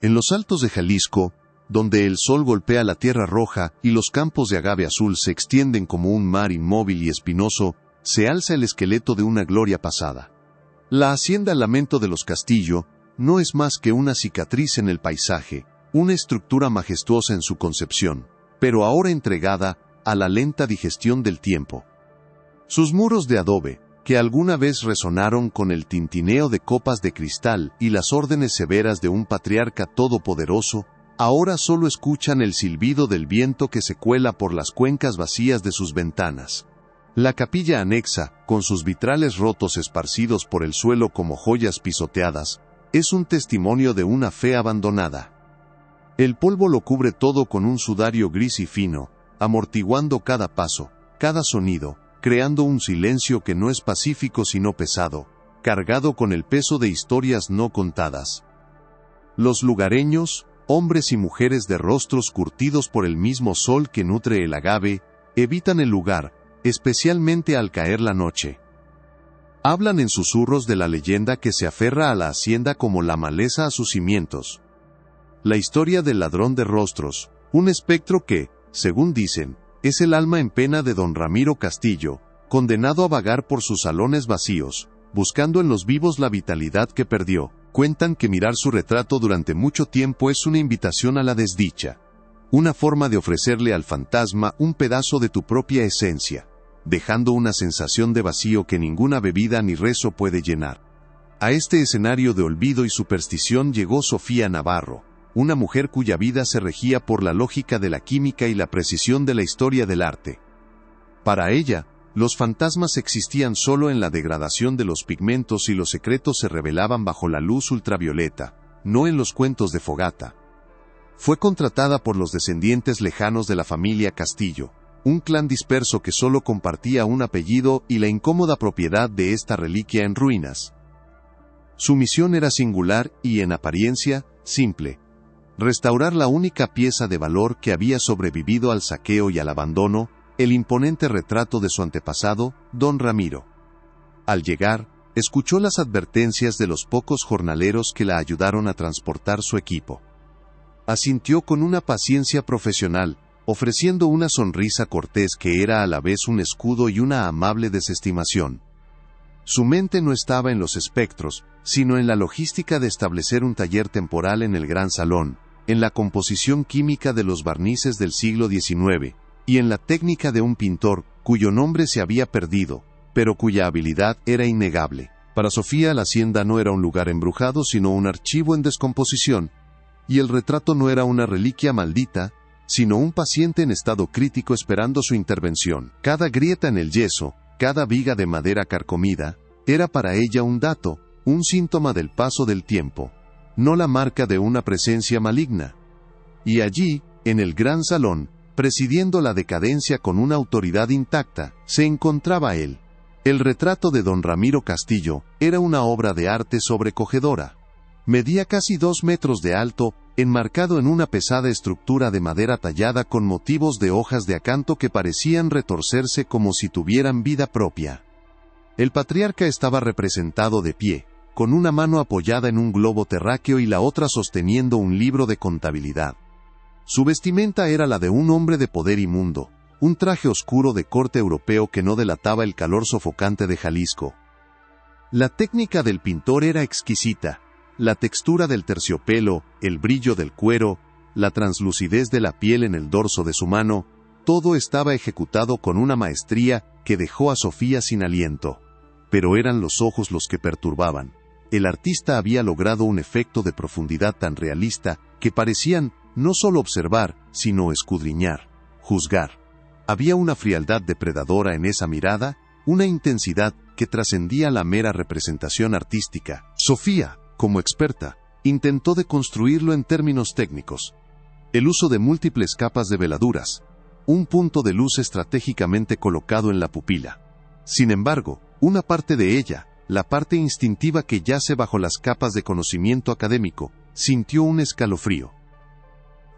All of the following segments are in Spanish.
En los altos de Jalisco, donde el sol golpea la tierra roja y los campos de agave azul se extienden como un mar inmóvil y espinoso, se alza el esqueleto de una gloria pasada. La hacienda Lamento de los Castillo no es más que una cicatriz en el paisaje, una estructura majestuosa en su concepción, pero ahora entregada a la lenta digestión del tiempo. Sus muros de adobe, que alguna vez resonaron con el tintineo de copas de cristal y las órdenes severas de un patriarca todopoderoso, ahora solo escuchan el silbido del viento que se cuela por las cuencas vacías de sus ventanas. La capilla anexa, con sus vitrales rotos esparcidos por el suelo como joyas pisoteadas, es un testimonio de una fe abandonada. El polvo lo cubre todo con un sudario gris y fino, amortiguando cada paso, cada sonido, creando un silencio que no es pacífico sino pesado, cargado con el peso de historias no contadas. Los lugareños, hombres y mujeres de rostros curtidos por el mismo sol que nutre el agave, evitan el lugar, especialmente al caer la noche. Hablan en susurros de la leyenda que se aferra a la hacienda como la maleza a sus cimientos. La historia del ladrón de rostros, un espectro que, según dicen, es el alma en pena de don Ramiro Castillo, condenado a vagar por sus salones vacíos, buscando en los vivos la vitalidad que perdió. Cuentan que mirar su retrato durante mucho tiempo es una invitación a la desdicha, una forma de ofrecerle al fantasma un pedazo de tu propia esencia, dejando una sensación de vacío que ninguna bebida ni rezo puede llenar. A este escenario de olvido y superstición llegó Sofía Navarro, una mujer cuya vida se regía por la lógica de la química y la precisión de la historia del arte. Para ella, los fantasmas existían solo en la degradación de los pigmentos y los secretos se revelaban bajo la luz ultravioleta, no en los cuentos de Fogata. Fue contratada por los descendientes lejanos de la familia Castillo, un clan disperso que solo compartía un apellido y la incómoda propiedad de esta reliquia en ruinas. Su misión era singular y, en apariencia, simple: restaurar la única pieza de valor que había sobrevivido al saqueo y al abandono, el imponente retrato de su antepasado, don Ramiro. Al llegar, escuchó las advertencias de los pocos jornaleros que la ayudaron a transportar su equipo. Asintió con una paciencia profesional, ofreciendo una sonrisa cortés que era a la vez un escudo y una amable desestimación. Su mente no estaba en los espectros, sino en la logística de establecer un taller temporal en el gran salón, en la composición química de los barnices del siglo XIX, y en la técnica de un pintor, cuyo nombre se había perdido, pero cuya habilidad era innegable. Para Sofía la hacienda no era un lugar embrujado sino un archivo en descomposición, y el retrato no era una reliquia maldita, sino un paciente en estado crítico esperando su intervención. Cada grieta en el yeso, cada viga de madera carcomida, era para ella un dato, un síntoma del paso del tiempo, no la marca de una presencia maligna. Y allí, en el gran salón, presidiendo la decadencia con una autoridad intacta, se encontraba él. El retrato de don Ramiro Castillo era una obra de arte sobrecogedora. Medía casi 2 metros de alto, enmarcado en una pesada estructura de madera tallada con motivos de hojas de acanto que parecían retorcerse como si tuvieran vida propia. El patriarca estaba representado de pie, con una mano apoyada en un globo terráqueo y la otra sosteniendo un libro de contabilidad. Su vestimenta era la de un hombre de poder inmundo, un traje oscuro de corte europeo que no delataba el calor sofocante de Jalisco. La técnica del pintor era exquisita, la textura del terciopelo, el brillo del cuero, la translucidez de la piel en el dorso de su mano, todo estaba ejecutado con una maestría que dejó a Sofía sin aliento. Pero eran los ojos los que perturbaban. El artista había logrado un efecto de profundidad tan realista que parecían no solo observar, sino escudriñar, juzgar. Había una frialdad depredadora en esa mirada, una intensidad que trascendía la mera representación artística. Sofía, como experta, intentó deconstruirlo en términos técnicos. El uso de múltiples capas de veladuras, un punto de luz estratégicamente colocado en la pupila. Sin embargo, una parte de ella, la parte instintiva que yace bajo las capas de conocimiento académico, sintió un escalofrío.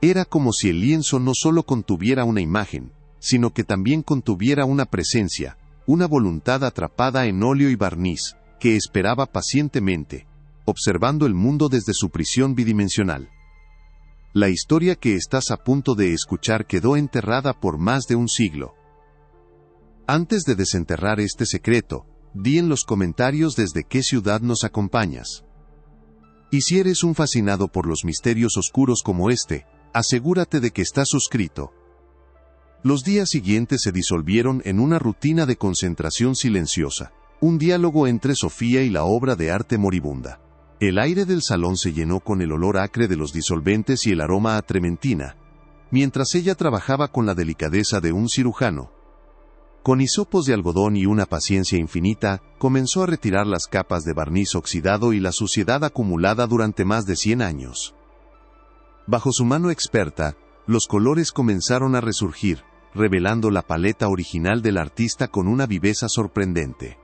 Era como si el lienzo no solo contuviera una imagen, sino que también contuviera una presencia, una voluntad atrapada en óleo y barniz, que esperaba pacientemente, observando el mundo desde su prisión bidimensional. La historia que estás a punto de escuchar quedó enterrada por más de un siglo. Antes de desenterrar este secreto, di en los comentarios desde qué ciudad nos acompañas. Y si eres un fascinado por los misterios oscuros como este, asegúrate de que estás suscrito. Los días siguientes se disolvieron en una rutina de concentración silenciosa, un diálogo entre Sofía y la obra de arte moribunda. El aire del salón se llenó con el olor acre de los disolventes y el aroma a trementina, mientras ella trabajaba con la delicadeza de un cirujano. Con hisopos de algodón y una paciencia infinita, comenzó a retirar las capas de barniz oxidado y la suciedad acumulada durante más de 100 años. Bajo su mano experta, los colores comenzaron a resurgir, revelando la paleta original del artista con una viveza sorprendente.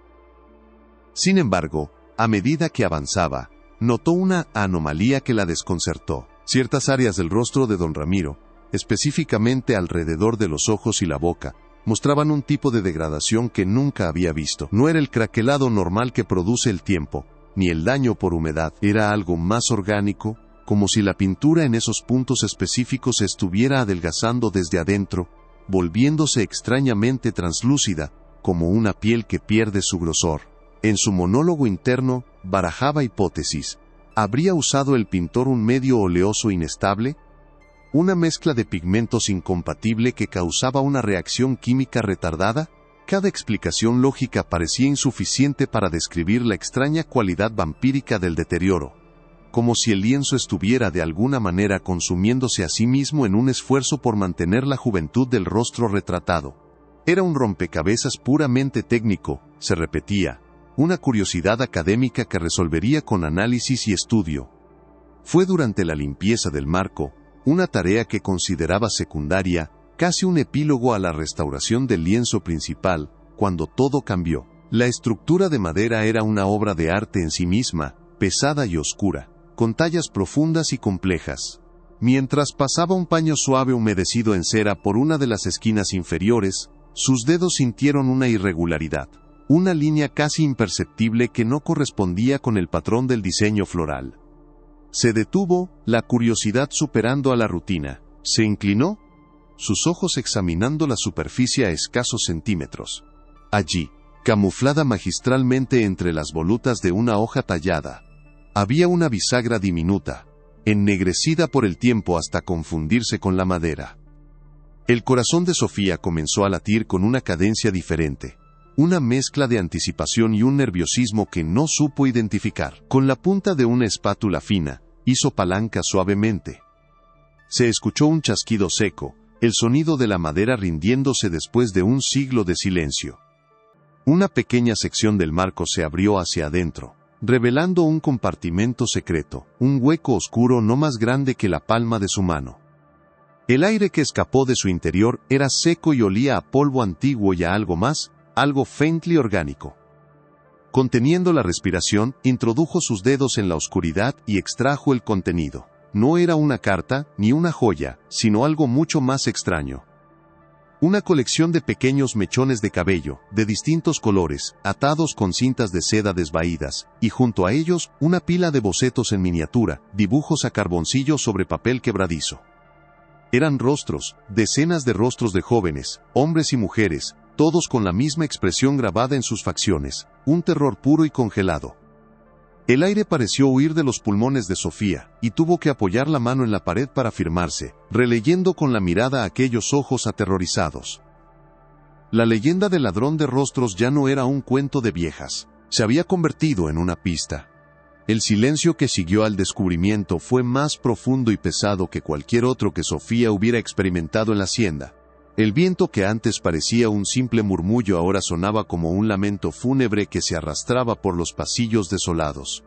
Sin embargo, a medida que avanzaba, notó una anomalía que la desconcertó. Ciertas áreas del rostro de don Ramiro, específicamente alrededor de los ojos y la boca, mostraban un tipo de degradación que nunca había visto. No era el craquelado normal que produce el tiempo, ni el daño por humedad. Era algo más orgánico, como si la pintura en esos puntos específicos estuviera adelgazando desde adentro, volviéndose extrañamente translúcida, como una piel que pierde su grosor. En su monólogo interno, barajaba hipótesis. ¿Habría usado el pintor un medio oleoso inestable? ¿Una mezcla de pigmentos incompatible que causaba una reacción química retardada? Cada explicación lógica parecía insuficiente para describir la extraña cualidad vampírica del deterioro, como si el lienzo estuviera de alguna manera consumiéndose a sí mismo en un esfuerzo por mantener la juventud del rostro retratado. Era un rompecabezas puramente técnico, se repetía, una curiosidad académica que resolvería con análisis y estudio. Fue durante la limpieza del marco, una tarea que consideraba secundaria, casi un epílogo a la restauración del lienzo principal, cuando todo cambió. La estructura de madera era una obra de arte en sí misma, pesada y oscura, con tallas profundas y complejas. Mientras pasaba un paño suave humedecido en cera por una de las esquinas inferiores, sus dedos sintieron una irregularidad, una línea casi imperceptible que no correspondía con el patrón del diseño floral. Se detuvo, la curiosidad superando a la rutina. Se inclinó, sus ojos examinando la superficie a escasos centímetros. Allí, camuflada magistralmente entre las volutas de una hoja tallada, había una bisagra diminuta, ennegrecida por el tiempo hasta confundirse con la madera. El corazón de Sofía comenzó a latir con una cadencia diferente, una mezcla de anticipación y un nerviosismo que no supo identificar. Con la punta de una espátula fina, hizo palanca suavemente. Se escuchó un chasquido seco, el sonido de la madera rindiéndose después de un siglo de silencio. Una pequeña sección del marco se abrió hacia adentro, revelando un compartimento secreto, un hueco oscuro no más grande que la palma de su mano. El aire que escapó de su interior era seco y olía a polvo antiguo y a algo más, algo faintly orgánico. Conteniendo la respiración, introdujo sus dedos en la oscuridad y extrajo el contenido. No era una carta, ni una joya, sino algo mucho más extraño. Una colección de pequeños mechones de cabello, de distintos colores, atados con cintas de seda desvaídas, y junto a ellos, una pila de bocetos en miniatura, dibujos a carboncillo sobre papel quebradizo. Eran rostros, decenas de rostros de jóvenes, hombres y mujeres, todos con la misma expresión grabada en sus facciones, un terror puro y congelado. El aire pareció huir de los pulmones de Sofía, y tuvo que apoyar la mano en la pared para firmarse, releyendo con la mirada aquellos ojos aterrorizados. La leyenda del ladrón de rostros ya no era un cuento de viejas, se había convertido en una pista. El silencio que siguió al descubrimiento fue más profundo y pesado que cualquier otro que Sofía hubiera experimentado en la hacienda. El viento que antes parecía un simple murmullo ahora sonaba como un lamento fúnebre que se arrastraba por los pasillos desolados.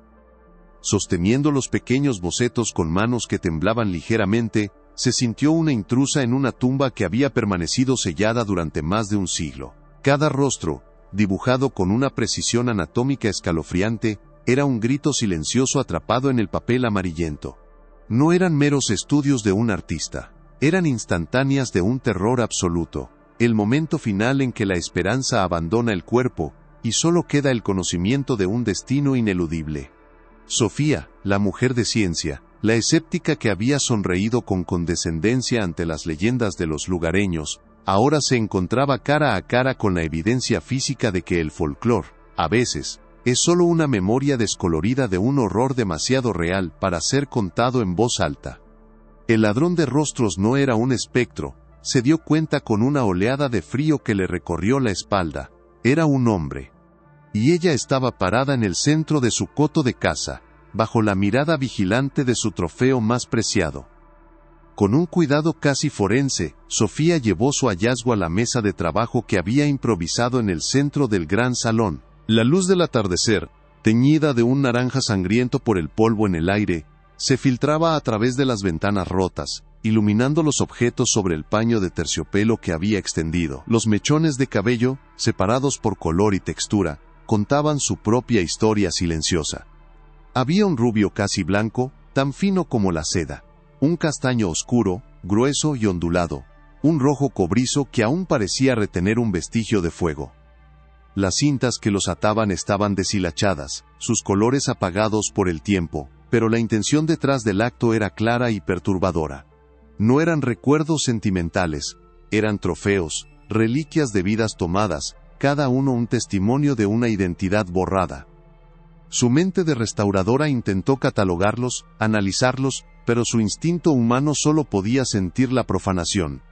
Sosteniendo los pequeños bocetos con manos que temblaban ligeramente, se sintió una intrusa en una tumba que había permanecido sellada durante más de un siglo. Cada rostro, dibujado con una precisión anatómica escalofriante, era un grito silencioso atrapado en el papel amarillento. No eran meros estudios de un artista. Eran instantáneas de un terror absoluto, el momento final en que la esperanza abandona el cuerpo, y solo queda el conocimiento de un destino ineludible. Sofía, la mujer de ciencia, La escéptica que había sonreído con condescendencia ante las leyendas de los lugareños, ahora se encontraba cara a cara con la evidencia física de que el folclore, a veces, es solo una memoria descolorida de un horror demasiado real para ser contado en voz alta. El ladrón de rostros no era un espectro, se dio cuenta con una oleada de frío que le recorrió la espalda. Era un hombre. Y ella estaba parada en el centro de su coto de caza, bajo la mirada vigilante de su trofeo más preciado. Con un cuidado casi forense, Sofía llevó su hallazgo a la mesa de trabajo que había improvisado en el centro del gran salón. La luz del atardecer, teñida de un naranja sangriento por el polvo en el aire, se filtraba a través de las ventanas rotas, iluminando los objetos sobre el paño de terciopelo que había extendido. Los mechones de cabello, separados por color y textura, contaban su propia historia silenciosa. Había un rubio casi blanco, tan fino como la seda, un castaño oscuro, grueso y ondulado, un rojo cobrizo que aún parecía retener un vestigio de fuego. Las cintas que los ataban estaban deshilachadas, sus colores apagados por el tiempo, pero la intención detrás del acto era clara y perturbadora. No eran recuerdos sentimentales, eran trofeos, reliquias de vidas tomadas, cada uno un testimonio de una identidad borrada. Su mente de restauradora intentó catalogarlos, analizarlos, pero su instinto humano solo podía sentir la profanación.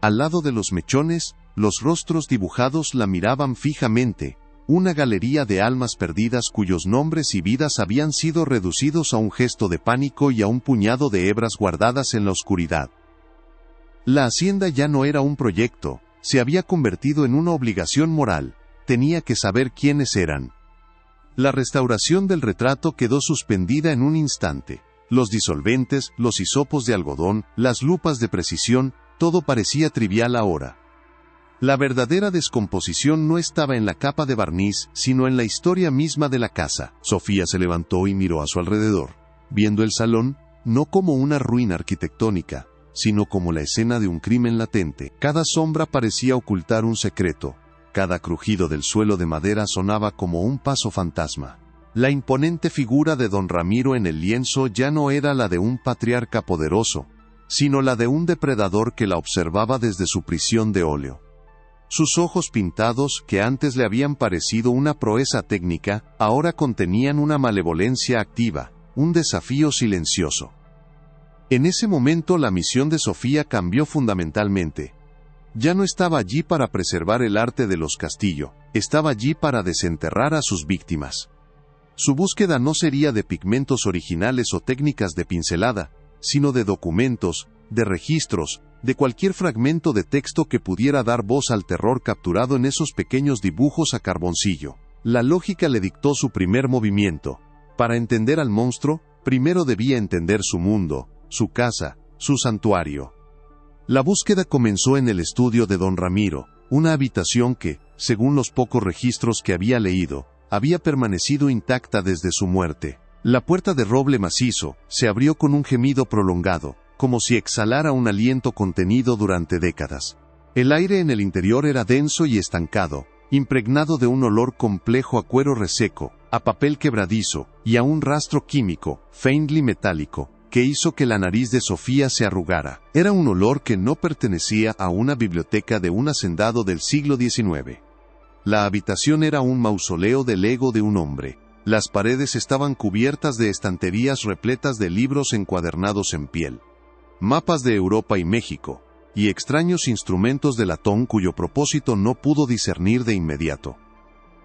Al lado de los mechones, los rostros dibujados la miraban fijamente, una galería de almas perdidas cuyos nombres y vidas habían sido reducidos a un gesto de pánico y a un puñado de hebras guardadas en la oscuridad. La hacienda ya no era un proyecto, se había convertido en una obligación moral, tenía que saber quiénes eran. La restauración del retrato quedó suspendida en un instante. Los disolventes, los hisopos de algodón, las lupas de precisión, todo parecía trivial ahora. La verdadera descomposición no estaba en la capa de barniz, sino en la historia misma de la casa. Sofía se levantó y miró a su alrededor, viendo el salón, no como una ruina arquitectónica, sino como la escena de un crimen latente. Cada sombra parecía ocultar un secreto. Cada crujido del suelo de madera sonaba como un paso fantasma. La imponente figura de don Ramiro en el lienzo ya no era la de un patriarca poderoso, sino la de un depredador que la observaba desde su prisión de óleo. Sus ojos pintados, que antes le habían parecido una proeza técnica, ahora contenían una malevolencia activa, un desafío silencioso. En ese momento la misión de Sofía cambió fundamentalmente. Ya no estaba allí para preservar el arte de los Castillo, estaba allí para desenterrar a sus víctimas. Su búsqueda no sería de pigmentos originales o técnicas de pincelada, sino de documentos, de registros, de cualquier fragmento de texto que pudiera dar voz al terror capturado en esos pequeños dibujos a carboncillo. La lógica le dictó su primer movimiento. Para entender al monstruo, primero debía entender su mundo, su casa, su santuario. La búsqueda comenzó en el estudio de don Ramiro, una habitación que, según los pocos registros que había leído, había permanecido intacta desde su muerte. La puerta de roble macizo se abrió con un gemido prolongado, como si exhalara un aliento contenido durante décadas. El aire en el interior era denso y estancado, impregnado de un olor complejo a cuero reseco, a papel quebradizo, y a un rastro químico, faintly metálico, que hizo que la nariz de Sofía se arrugara. Era un olor que no pertenecía a una biblioteca de un hacendado del siglo XIX. La habitación era un mausoleo del ego de un hombre. Las paredes estaban cubiertas de estanterías repletas de libros encuadernados en piel, mapas de Europa y México, y extraños instrumentos de latón cuyo propósito no pudo discernir de inmediato.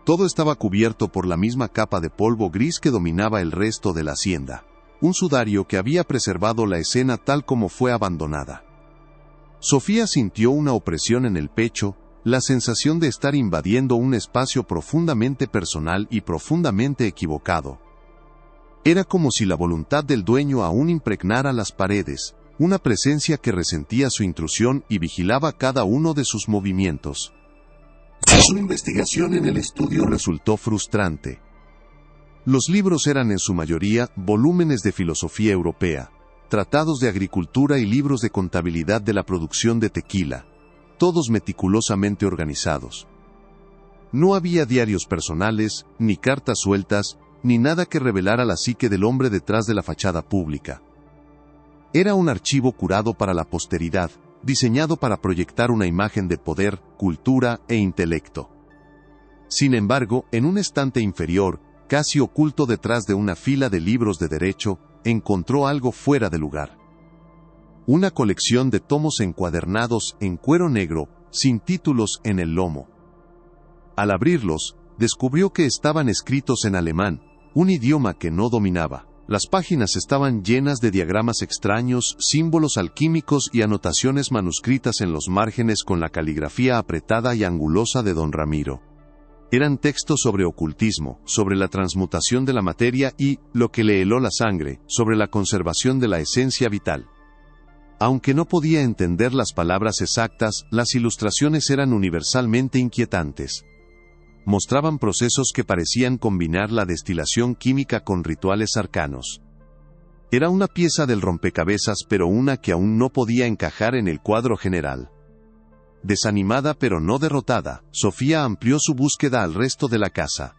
Todo estaba cubierto por la misma capa de polvo gris que dominaba el resto de la hacienda. Un sudario que había preservado la escena tal como fue abandonada. Sofía sintió una opresión en el pecho, la sensación de estar invadiendo un espacio profundamente personal y profundamente equivocado. Era como si la voluntad del dueño aún impregnara las paredes, una presencia que resentía su intrusión y vigilaba cada uno de sus movimientos. Su investigación en el estudio resultó frustrante. Los libros eran en su mayoría volúmenes de filosofía europea, tratados de agricultura y libros de contabilidad de la producción de tequila, todos meticulosamente organizados. No había diarios personales, ni cartas sueltas, ni nada que revelara la psique del hombre detrás de la fachada pública. Era un archivo curado para la posteridad, diseñado para proyectar una imagen de poder, cultura e intelecto. Sin embargo, en un estante inferior, casi oculto detrás de una fila de libros de derecho, encontró algo fuera de lugar. Una colección de tomos encuadernados en cuero negro, sin títulos en el lomo. Al abrirlos, descubrió que estaban escritos en alemán, un idioma que no dominaba. Las páginas estaban llenas de diagramas extraños, símbolos alquímicos y anotaciones manuscritas en los márgenes con la caligrafía apretada y angulosa de don Ramiro. Eran textos sobre ocultismo, sobre la transmutación de la materia y, lo que le heló la sangre, sobre la conservación de la esencia vital. Aunque no podía entender las palabras exactas, las ilustraciones eran universalmente inquietantes. Mostraban procesos que parecían combinar la destilación química con rituales arcanos. Era una pieza del rompecabezas, pero una que aún no podía encajar en el cuadro general. Desanimada pero no derrotada, Sofía amplió su búsqueda al resto de la casa.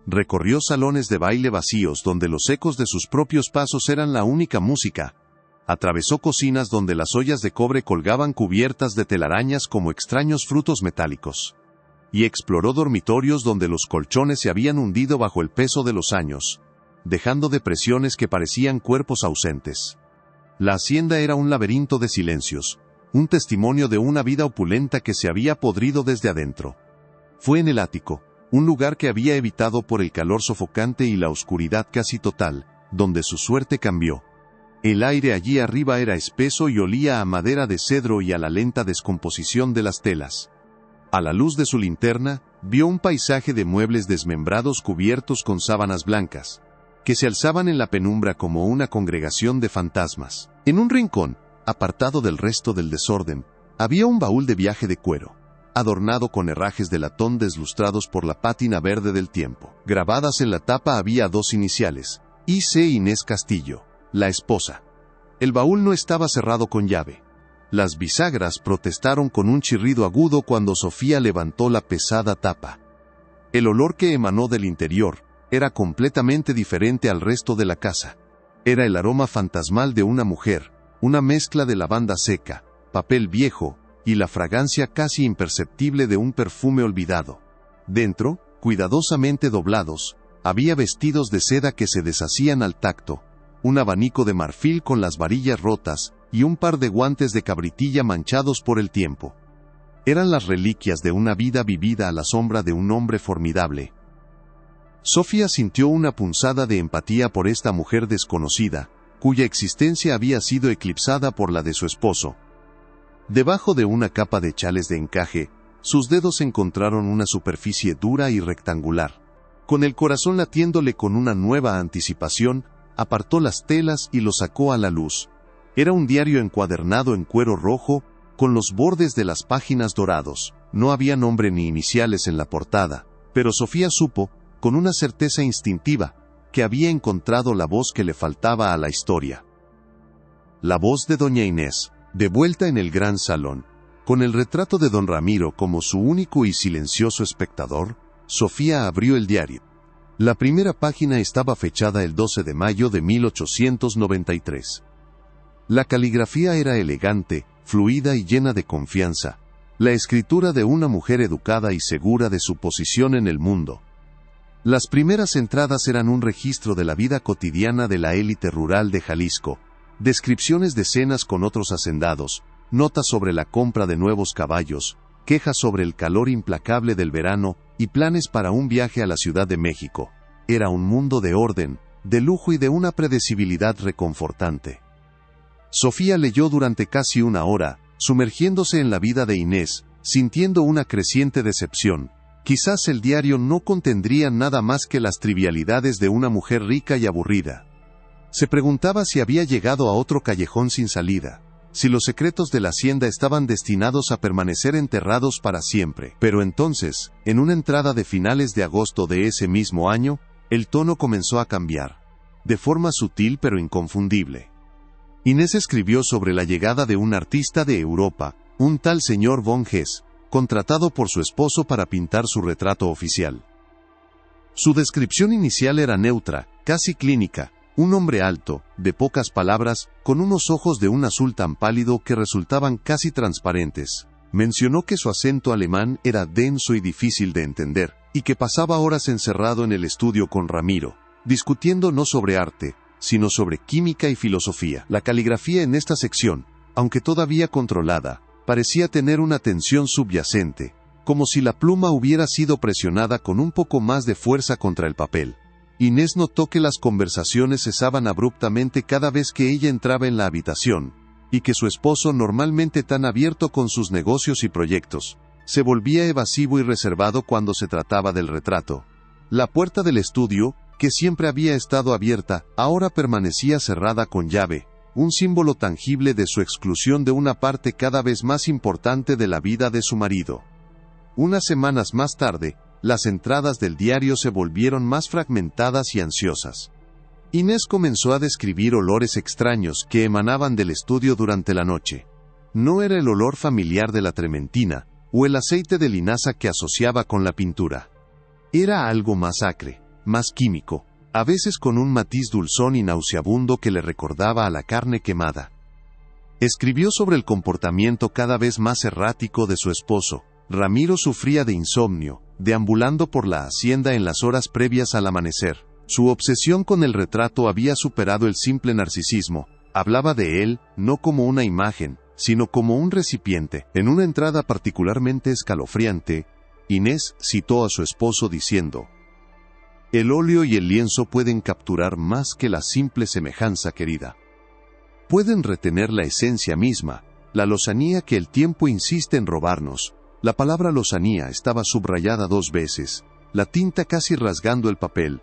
Recorrió salones de baile vacíos donde los ecos de sus propios pasos eran la única música. Atravesó cocinas donde las ollas de cobre colgaban cubiertas de telarañas como extraños frutos metálicos. Y exploró dormitorios donde los colchones se habían hundido bajo el peso de los años, dejando depresiones que parecían cuerpos ausentes. La hacienda era un laberinto de silencios, un testimonio de una vida opulenta que se había podrido desde adentro. Fue en el ático, un lugar que había evitado por el calor sofocante y la oscuridad casi total, donde su suerte cambió. El aire allí arriba era espeso y olía a madera de cedro y a la lenta descomposición de las telas. A la luz de su linterna, vio un paisaje de muebles desmembrados cubiertos con sábanas blancas, que se alzaban en la penumbra como una congregación de fantasmas. En un rincón, apartado del resto del desorden, había un baúl de viaje de cuero, adornado con herrajes de latón deslustrados por la pátina verde del tiempo. Grabadas en la tapa había dos iniciales, I.C. Inés Castillo, la esposa. El baúl no estaba cerrado con llave. Las bisagras protestaron con un chirrido agudo cuando Sofía levantó la pesada tapa. El olor que emanó del interior era completamente diferente al resto de la casa. Era el aroma fantasmal de una mujer, una mezcla de lavanda seca, papel viejo, y la fragancia casi imperceptible de un perfume olvidado. Dentro, cuidadosamente doblados, había vestidos de seda que se deshacían al tacto, un abanico de marfil con las varillas rotas, y un par de guantes de cabritilla manchados por el tiempo. Eran las reliquias de una vida vivida a la sombra de un hombre formidable. Sofía sintió una punzada de empatía por esta mujer desconocida, cuya existencia había sido eclipsada por la de su esposo. Debajo de una capa de chales de encaje, sus dedos encontraron una superficie dura y rectangular. Con el corazón latiéndole con una nueva anticipación, apartó las telas y lo sacó a la luz. Era un diario encuadernado en cuero rojo, con los bordes de las páginas dorados. No había nombre ni iniciales en la portada, pero Sofía supo, con una certeza instintiva, que había encontrado la voz que le faltaba a la historia. La voz de doña Inés, de vuelta en el gran salón, con el retrato de don Ramiro como su único y silencioso espectador. Sofía abrió el diario. La primera página estaba fechada el 12 de mayo de 1893. La caligrafía era elegante, fluida y llena de confianza, la escritura de una mujer educada y segura de su posición en el mundo. Las primeras entradas eran un registro de la vida cotidiana de la élite rural de Jalisco, descripciones de cenas con otros hacendados, notas sobre la compra de nuevos caballos, quejas sobre el calor implacable del verano y planes para un viaje a la Ciudad de México. Era un mundo de orden, de lujo y de una predecibilidad reconfortante. Sofía leyó durante casi una hora, sumergiéndose en la vida de Inés, sintiendo una creciente decepción. Quizás el diario no contendría nada más que las trivialidades de una mujer rica y aburrida. Se preguntaba si había llegado a otro callejón sin salida, si los secretos de la hacienda estaban destinados a permanecer enterrados para siempre. Pero entonces, en una entrada de finales de agosto de ese mismo año, el tono comenzó a cambiar, de forma sutil pero inconfundible. Inés escribió sobre la llegada de un artista de Europa, un tal señor von Hess, contratado por su esposo para pintar su retrato oficial. Su descripción inicial era neutra, casi clínica: un hombre alto, de pocas palabras, con unos ojos de un azul tan pálido que resultaban casi transparentes. Mencionó que su acento alemán era denso y difícil de entender, y que pasaba horas encerrado en el estudio con Ramiro, discutiendo no sobre arte, sino sobre química y filosofía. La caligrafía en esta sección, aunque todavía controlada, parecía tener una tensión subyacente, como si la pluma hubiera sido presionada con un poco más de fuerza contra el papel. Inés notó que las conversaciones cesaban abruptamente cada vez que ella entraba en la habitación, y que su esposo, normalmente tan abierto con sus negocios y proyectos, se volvía evasivo y reservado cuando se trataba del retrato. La puerta del estudio, que siempre había estado abierta, ahora permanecía cerrada con llave, un símbolo tangible de su exclusión de una parte cada vez más importante de la vida de su marido. Unas semanas más tarde, las entradas del diario se volvieron más fragmentadas y ansiosas. Inés comenzó a describir olores extraños que emanaban del estudio durante la noche. No era el olor familiar de la trementina, o el aceite de linaza que asociaba con la pintura. Era algo más acre, más químico, a veces con un matiz dulzón y nauseabundo que le recordaba a la carne quemada. Escribió sobre el comportamiento cada vez más errático de su esposo. Ramiro sufría de insomnio, deambulando por la hacienda en las horas previas al amanecer. Su obsesión con el retrato había superado el simple narcisismo. Hablaba de él, no como una imagen, sino como un recipiente. En una entrada particularmente escalofriante, Inés citó a su esposo diciendo: «El óleo y el lienzo pueden capturar más que la simple semejanza querida. Pueden retener la esencia misma, la lozanía que el tiempo insiste en robarnos». La palabra lozanía estaba subrayada 2 veces, la tinta casi rasgando el papel.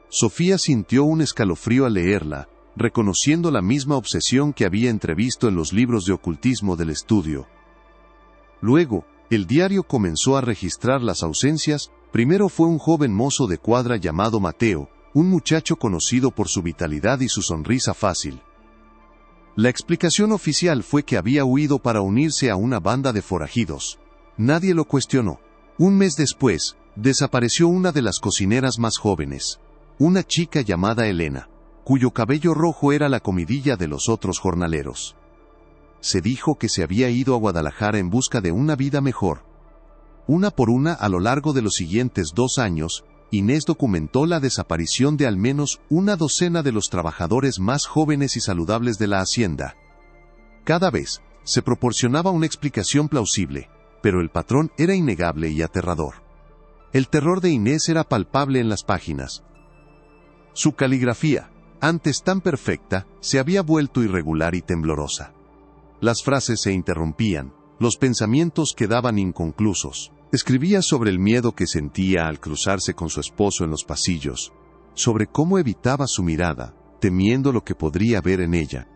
Sofía sintió un escalofrío al leerla, reconociendo la misma obsesión que había entrevisto en los libros de ocultismo del estudio. Luego, el diario comenzó a registrar las ausencias. Primero fue un joven mozo de cuadra llamado Mateo, un muchacho conocido por su vitalidad y su sonrisa fácil. La explicación oficial fue que había huido para unirse a una banda de forajidos. Nadie lo cuestionó. Un mes después, desapareció una de las cocineras más jóvenes, una chica llamada Elena, cuyo cabello rojo era la comidilla de los otros jornaleros. Se dijo que se había ido a Guadalajara en busca de una vida mejor. Una por una, a lo largo de los siguientes 2 años, Inés documentó la desaparición de al menos una docena de los trabajadores más jóvenes y saludables de la hacienda. Cada vez, se proporcionaba una explicación plausible, pero el patrón era innegable y aterrador. El terror de Inés era palpable en las páginas. Su caligrafía, antes tan perfecta, se había vuelto irregular y temblorosa. Las frases se interrumpían, los pensamientos quedaban inconclusos. Escribía sobre el miedo que sentía al cruzarse con su esposo en los pasillos, sobre cómo evitaba su mirada, temiendo lo que podría ver en ella.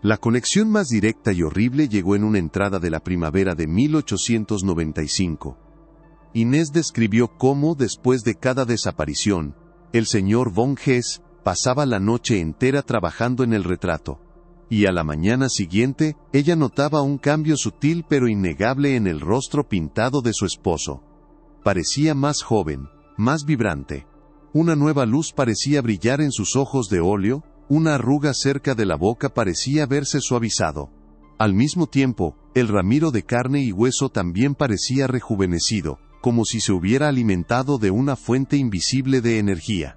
La conexión más directa y horrible llegó en una entrada de la primavera de 1895. Inés describió cómo, después de cada desaparición, el señor von Hess pasaba la noche entera trabajando en el retrato, y a la mañana siguiente, ella notaba un cambio sutil pero innegable en el rostro pintado de su esposo. Parecía más joven, más vibrante. Una nueva luz parecía brillar en sus ojos de óleo, una arruga cerca de la boca parecía haberse suavizado. Al mismo tiempo, el Ramiro de carne y hueso también parecía rejuvenecido, como si se hubiera alimentado de una fuente invisible de energía.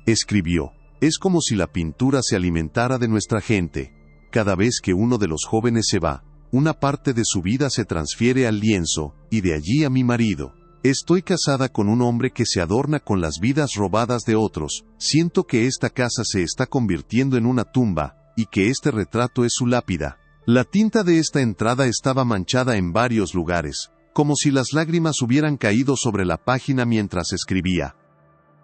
Escribió: «Es como si la pintura se alimentara de nuestra gente. Cada vez que uno de los jóvenes se va, una parte de su vida se transfiere al lienzo, y de allí a mi marido. Estoy casada con un hombre que se adorna con las vidas robadas de otros. Siento que esta casa se está convirtiendo en una tumba, y que este retrato es su lápida». La tinta de esta entrada estaba manchada en varios lugares, como si las lágrimas hubieran caído sobre la página mientras escribía.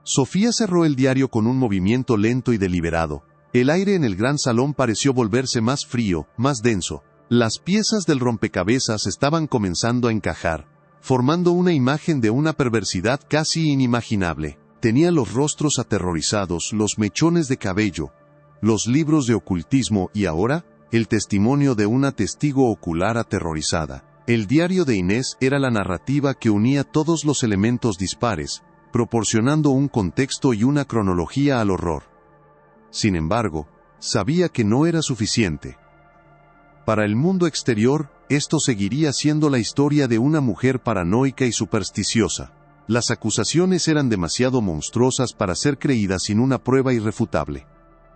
Sofía cerró el diario con un movimiento lento y deliberado. El aire en el gran salón pareció volverse más frío, más denso. Las piezas del rompecabezas estaban comenzando a encajar, formando una imagen de una perversidad casi inimaginable. Tenía los rostros aterrorizados, los mechones de cabello, los libros de ocultismo y ahora, el testimonio de una testigo ocular aterrorizada. El diario de Inés era la narrativa que unía todos los elementos dispares, proporcionando un contexto y una cronología al horror. Sin embargo, sabía que no era suficiente. Para el mundo exterior, esto seguiría siendo la historia de una mujer paranoica y supersticiosa. Las acusaciones eran demasiado monstruosas para ser creídas sin una prueba irrefutable.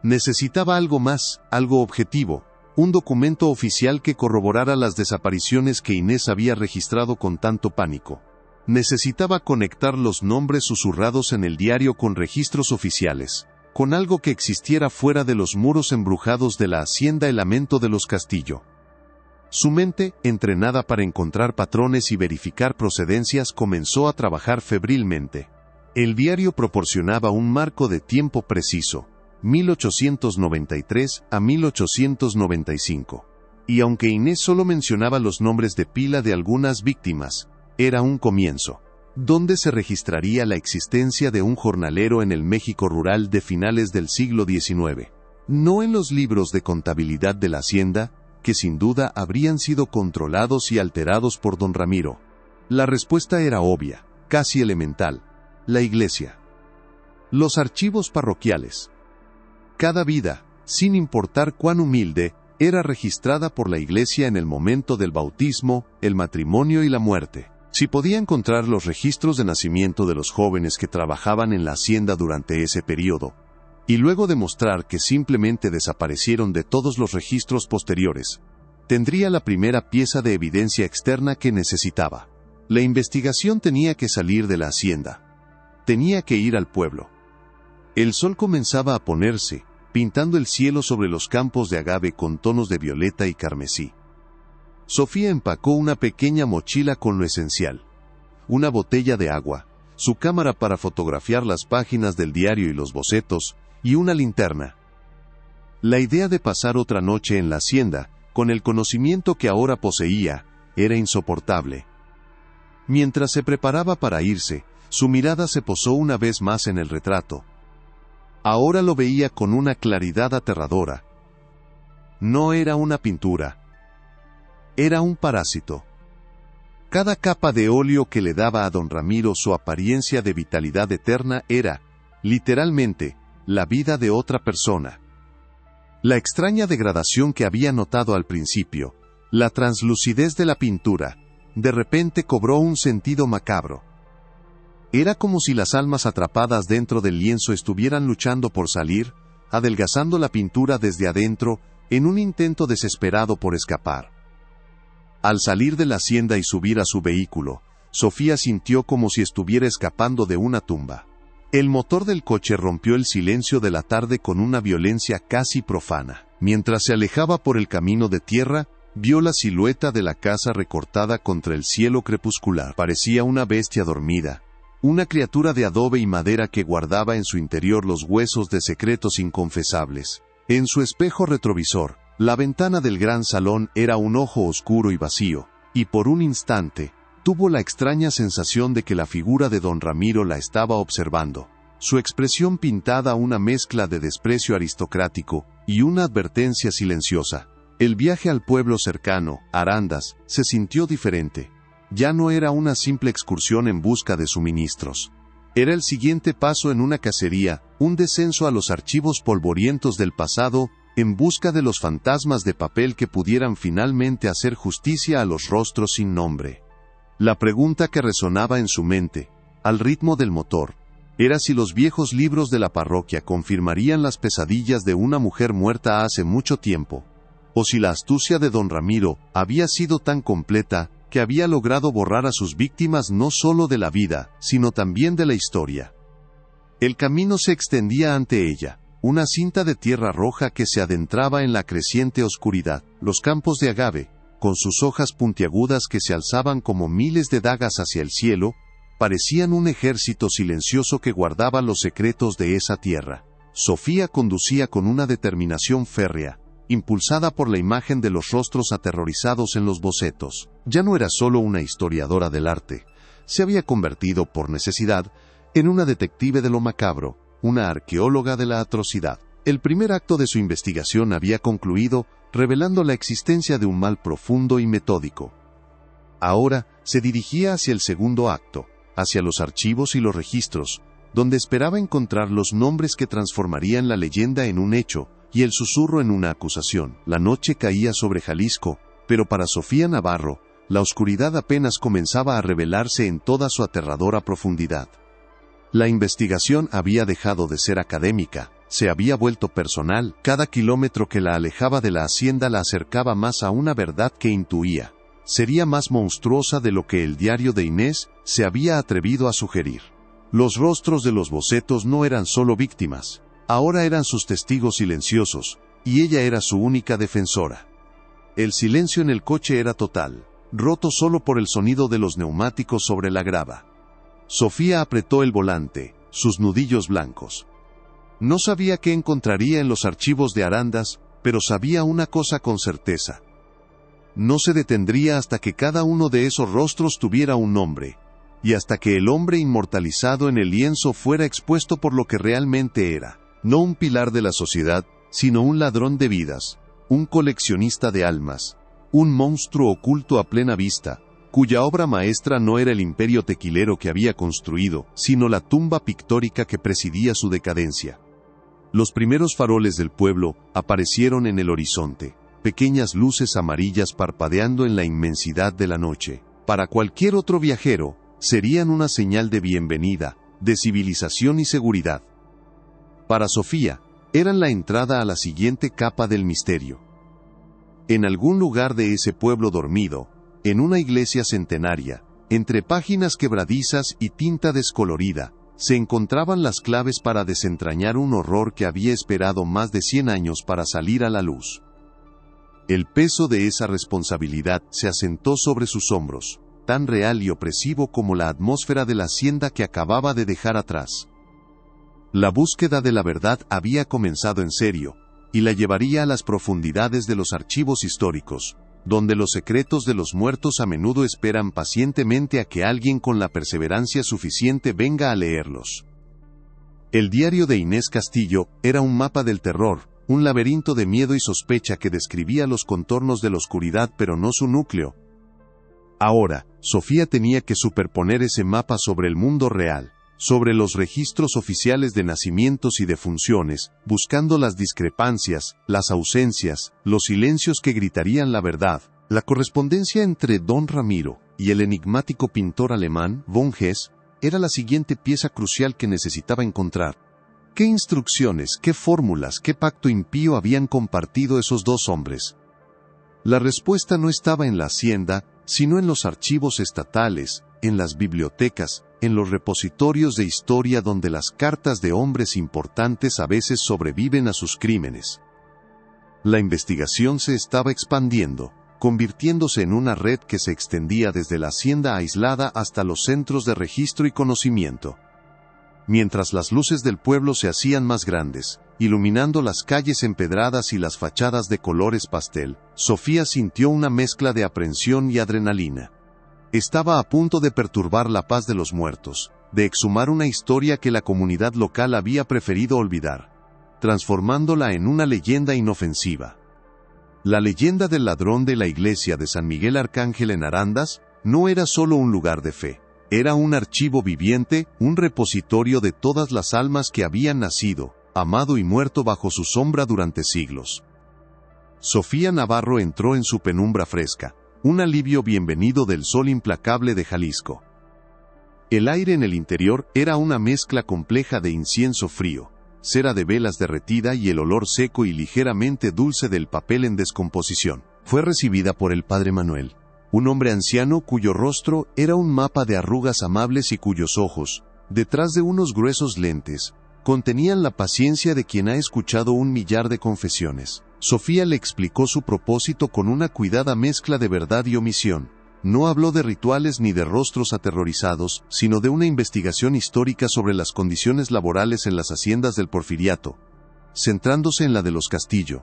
Necesitaba algo más, algo objetivo, un documento oficial que corroborara las desapariciones que Inés había registrado con tanto pánico. Necesitaba conectar los nombres susurrados en el diario con registros oficiales, con algo que existiera fuera de los muros embrujados de la hacienda El Lamento de los Castillo. Su mente, entrenada para encontrar patrones y verificar procedencias, comenzó a trabajar febrilmente. El diario proporcionaba un marco de tiempo preciso, 1893 a 1895. Y aunque Inés solo mencionaba los nombres de pila de algunas víctimas, era un comienzo, donde se registraría la existencia de un jornalero en el México rural de finales del siglo XIX. No en los libros de contabilidad de la hacienda, que sin duda habrían sido controlados y alterados por don Ramiro. La respuesta era obvia, casi elemental: la iglesia. Los archivos parroquiales. Cada vida, sin importar cuán humilde, era registrada por la iglesia en el momento del bautismo, el matrimonio y la muerte. Si podía encontrar los registros de nacimiento de los jóvenes que trabajaban en la hacienda durante ese periodo, y luego demostrar que simplemente desaparecieron de todos los registros posteriores, tendría la primera pieza de evidencia externa que necesitaba. La investigación tenía que salir de la hacienda. Tenía que ir al pueblo. El sol comenzaba a ponerse, pintando el cielo sobre los campos de agave con tonos de violeta y carmesí. Sofía empacó una pequeña mochila con lo esencial: una botella de agua, su cámara para fotografiar las páginas del diario y los bocetos, y una linterna. La idea de pasar otra noche en la hacienda, con el conocimiento que ahora poseía, era insoportable. Mientras se preparaba para irse, su mirada se posó una vez más en el retrato. Ahora lo veía con una claridad aterradora. No era una pintura. Era un parásito. Cada capa de óleo que le daba a don Ramiro su apariencia de vitalidad eterna era, literalmente, la vida de otra persona. La extraña degradación que había notado al principio, la translucidez de la pintura, de repente cobró un sentido macabro. Era como si las almas atrapadas dentro del lienzo estuvieran luchando por salir, adelgazando la pintura desde adentro, en un intento desesperado por escapar. Al salir de la hacienda y subir a su vehículo, Sofía sintió como si estuviera escapando de una tumba. El motor del coche rompió el silencio de la tarde con una violencia casi profana. Mientras se alejaba por el camino de tierra, vio la silueta de la casa recortada contra el cielo crepuscular. Parecía una bestia dormida, una criatura de adobe y madera que guardaba en su interior los huesos de secretos inconfesables. En su espejo retrovisor, la ventana del gran salón era un ojo oscuro y vacío, y por un instante, tuvo la extraña sensación de que la figura de don Ramiro la estaba observando. Su expresión pintada una mezcla de desprecio aristocrático y una advertencia silenciosa. El viaje al pueblo cercano, Arandas, se sintió diferente. Ya no era una simple excursión en busca de suministros. Era el siguiente paso en una cacería, un descenso a los archivos polvorientos del pasado, en busca de los fantasmas de papel que pudieran finalmente hacer justicia a los rostros sin nombre. La pregunta que resonaba en su mente, al ritmo del motor, era si los viejos libros de la parroquia confirmarían las pesadillas de una mujer muerta hace mucho tiempo, o si la astucia de don Ramiro había sido tan completa que había logrado borrar a sus víctimas no solo de la vida, sino también de la historia. El camino se extendía ante ella, una cinta de tierra roja que se adentraba en la creciente oscuridad. Los campos de agave, con sus hojas puntiagudas que se alzaban como miles de dagas hacia el cielo, parecían un ejército silencioso que guardaba los secretos de esa tierra. Sofía conducía con una determinación férrea, impulsada por la imagen de los rostros aterrorizados en los bocetos. Ya no era solo una historiadora del arte, se había convertido, por necesidad, en una detective de lo macabro, una arqueóloga de la atrocidad. El primer acto de su investigación había concluido, revelando la existencia de un mal profundo y metódico. Ahora se dirigía hacia el segundo acto, hacia los archivos y los registros, donde esperaba encontrar los nombres que transformarían la leyenda en un hecho, y el susurro en una acusación. La noche caía sobre Jalisco, pero para Sofía Navarro, la oscuridad apenas comenzaba a revelarse en toda su aterradora profundidad. La investigación había dejado de ser académica, se había vuelto personal. Cada kilómetro que la alejaba de la hacienda la acercaba más a una verdad que intuía. Sería más monstruosa de lo que el diario de Inés se había atrevido a sugerir. Los rostros de los bocetos no eran solo víctimas, ahora eran sus testigos silenciosos, y ella era su única defensora. El silencio en el coche era total, roto solo por el sonido de los neumáticos sobre la grava. Sofía apretó el volante, sus nudillos blancos. No sabía qué encontraría en los archivos de Arandas, pero sabía una cosa con certeza. No se detendría hasta que cada uno de esos rostros tuviera un nombre, y hasta que el hombre inmortalizado en el lienzo fuera expuesto por lo que realmente era, no un pilar de la sociedad, sino un ladrón de vidas, un coleccionista de almas, un monstruo oculto a plena vista, cuya obra maestra no era el imperio tequilero que había construido, sino la tumba pictórica que presidía su decadencia. Los primeros faroles del pueblo aparecieron en el horizonte, pequeñas luces amarillas parpadeando en la inmensidad de la noche. Para cualquier otro viajero, serían una señal de bienvenida, de civilización y seguridad. Para Sofía, eran la entrada a la siguiente capa del misterio. En algún lugar de ese pueblo dormido, en una iglesia centenaria, entre páginas quebradizas y tinta descolorida, se encontraban las claves para desentrañar un horror que había esperado más de 100 años para salir a la luz. El peso de esa responsabilidad se asentó sobre sus hombros, tan real y opresivo como la atmósfera de la hacienda que acababa de dejar atrás. La búsqueda de la verdad había comenzado en serio, y la llevaría a las profundidades de los archivos históricos, donde los secretos de los muertos a menudo esperan pacientemente a que alguien con la perseverancia suficiente venga a leerlos. El diario de Inés Castillo era un mapa del terror, un laberinto de miedo y sospecha que describía los contornos de la oscuridad pero no su núcleo. Ahora, Sofía tenía que superponer ese mapa sobre el mundo real, sobre los registros oficiales de nacimientos y defunciones, buscando las discrepancias, las ausencias, los silencios que gritarían la verdad. La correspondencia entre Don Ramiro y el enigmático pintor alemán, von Hess, era la siguiente pieza crucial que necesitaba encontrar. ¿Qué instrucciones, qué fórmulas, qué pacto impío habían compartido esos dos hombres? La respuesta no estaba en la hacienda, sino en los archivos estatales, en las bibliotecas, en los repositorios de historia donde las cartas de hombres importantes a veces sobreviven a sus crímenes. La investigación se estaba expandiendo, convirtiéndose en una red que se extendía desde la hacienda aislada hasta los centros de registro y conocimiento. Mientras las luces del pueblo se hacían más grandes, iluminando las calles empedradas y las fachadas de colores pastel, Sofía sintió una mezcla de aprensión y adrenalina. Estaba a punto de perturbar la paz de los muertos, de exhumar una historia que la comunidad local había preferido olvidar, transformándola en una leyenda inofensiva. La leyenda del ladrón de la iglesia de San Miguel Arcángel en Arandas no era solo un lugar de fe. Era un archivo viviente, un repositorio de todas las almas que habían nacido, amado y muerto bajo su sombra durante siglos. Sofía Navarro entró en su penumbra fresca, un alivio bienvenido del sol implacable de Jalisco. El aire en el interior era una mezcla compleja de incienso frío, cera de velas derretida y el olor seco y ligeramente dulce del papel en descomposición. Fue recibida por el padre Manuel, un hombre anciano cuyo rostro era un mapa de arrugas amables y cuyos ojos, detrás de unos gruesos lentes, contenían la paciencia de quien ha escuchado 1 millar de confesiones. Sofía le explicó su propósito con una cuidada mezcla de verdad y omisión. No habló de rituales ni de rostros aterrorizados, sino de una investigación histórica sobre las condiciones laborales en las haciendas del Porfiriato, centrándose en la de los Castillo.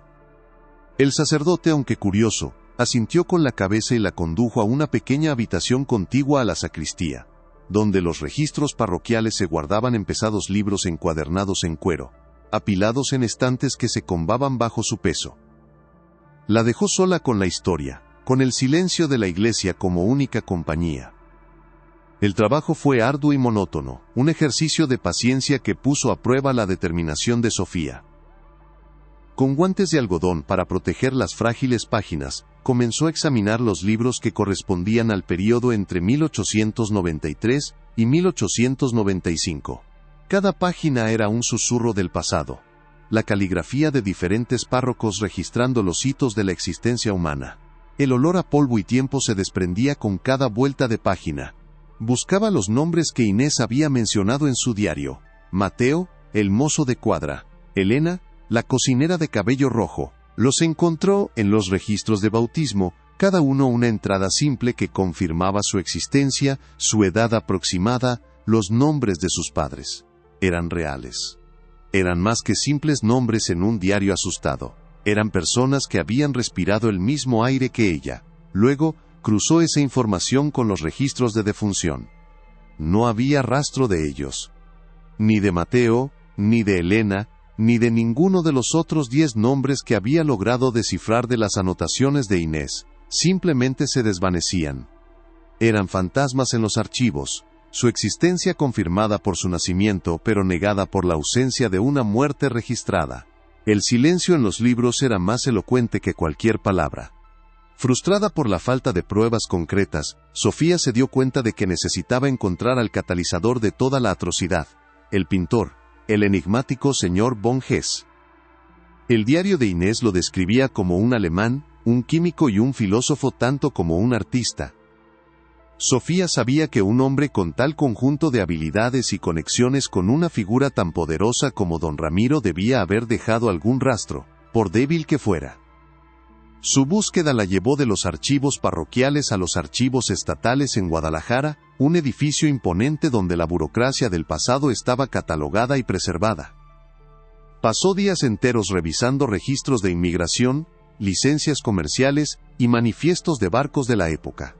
El sacerdote, aunque curioso, asintió con la cabeza y la condujo a una pequeña habitación contigua a la sacristía, donde los registros parroquiales se guardaban en pesados libros encuadernados en cuero, apilados en estantes que se combaban bajo su peso. La dejó sola con la historia, con el silencio de la iglesia como única compañía. El trabajo fue arduo y monótono, un ejercicio de paciencia que puso a prueba la determinación de Sofía. Con guantes de algodón para proteger las frágiles páginas, comenzó a examinar los libros que correspondían al período entre 1893 y 1895. Cada página era un susurro del pasado, la caligrafía de diferentes párrocos registrando los hitos de la existencia humana. El olor a polvo y tiempo se desprendía con cada vuelta de página. Buscaba los nombres que Inés había mencionado en su diario: Mateo, el mozo de cuadra; Elena, la cocinera de cabello rojo. Los encontró en los registros de bautismo, cada uno una entrada simple que confirmaba su existencia, su edad aproximada, los nombres de sus padres. Eran reales. Eran más que simples nombres en un diario asustado. Eran personas que habían respirado el mismo aire que ella. Luego, cruzó esa información con los registros de defunción. No había rastro de ellos. Ni de Mateo, ni de Elena, ni de ninguno de los otros 10 nombres que había logrado descifrar de las anotaciones de Inés. Simplemente se desvanecían. Eran fantasmas en los archivos, su existencia confirmada por su nacimiento pero negada por la ausencia de una muerte registrada. El silencio en los libros era más elocuente que cualquier palabra. Frustrada por la falta de pruebas concretas, Sofía se dio cuenta de que necesitaba encontrar al catalizador de toda la atrocidad: el pintor, el enigmático señor von Hess. El diario de Inés lo describía como un alemán, un químico y un filósofo tanto como un artista. Sofía sabía que un hombre con tal conjunto de habilidades y conexiones con una figura tan poderosa como don Ramiro debía haber dejado algún rastro, por débil que fuera. Su búsqueda la llevó de los archivos parroquiales a los archivos estatales en Guadalajara, un edificio imponente donde la burocracia del pasado estaba catalogada y preservada. Pasó días enteros revisando registros de inmigración, licencias comerciales y manifiestos de barcos de la época.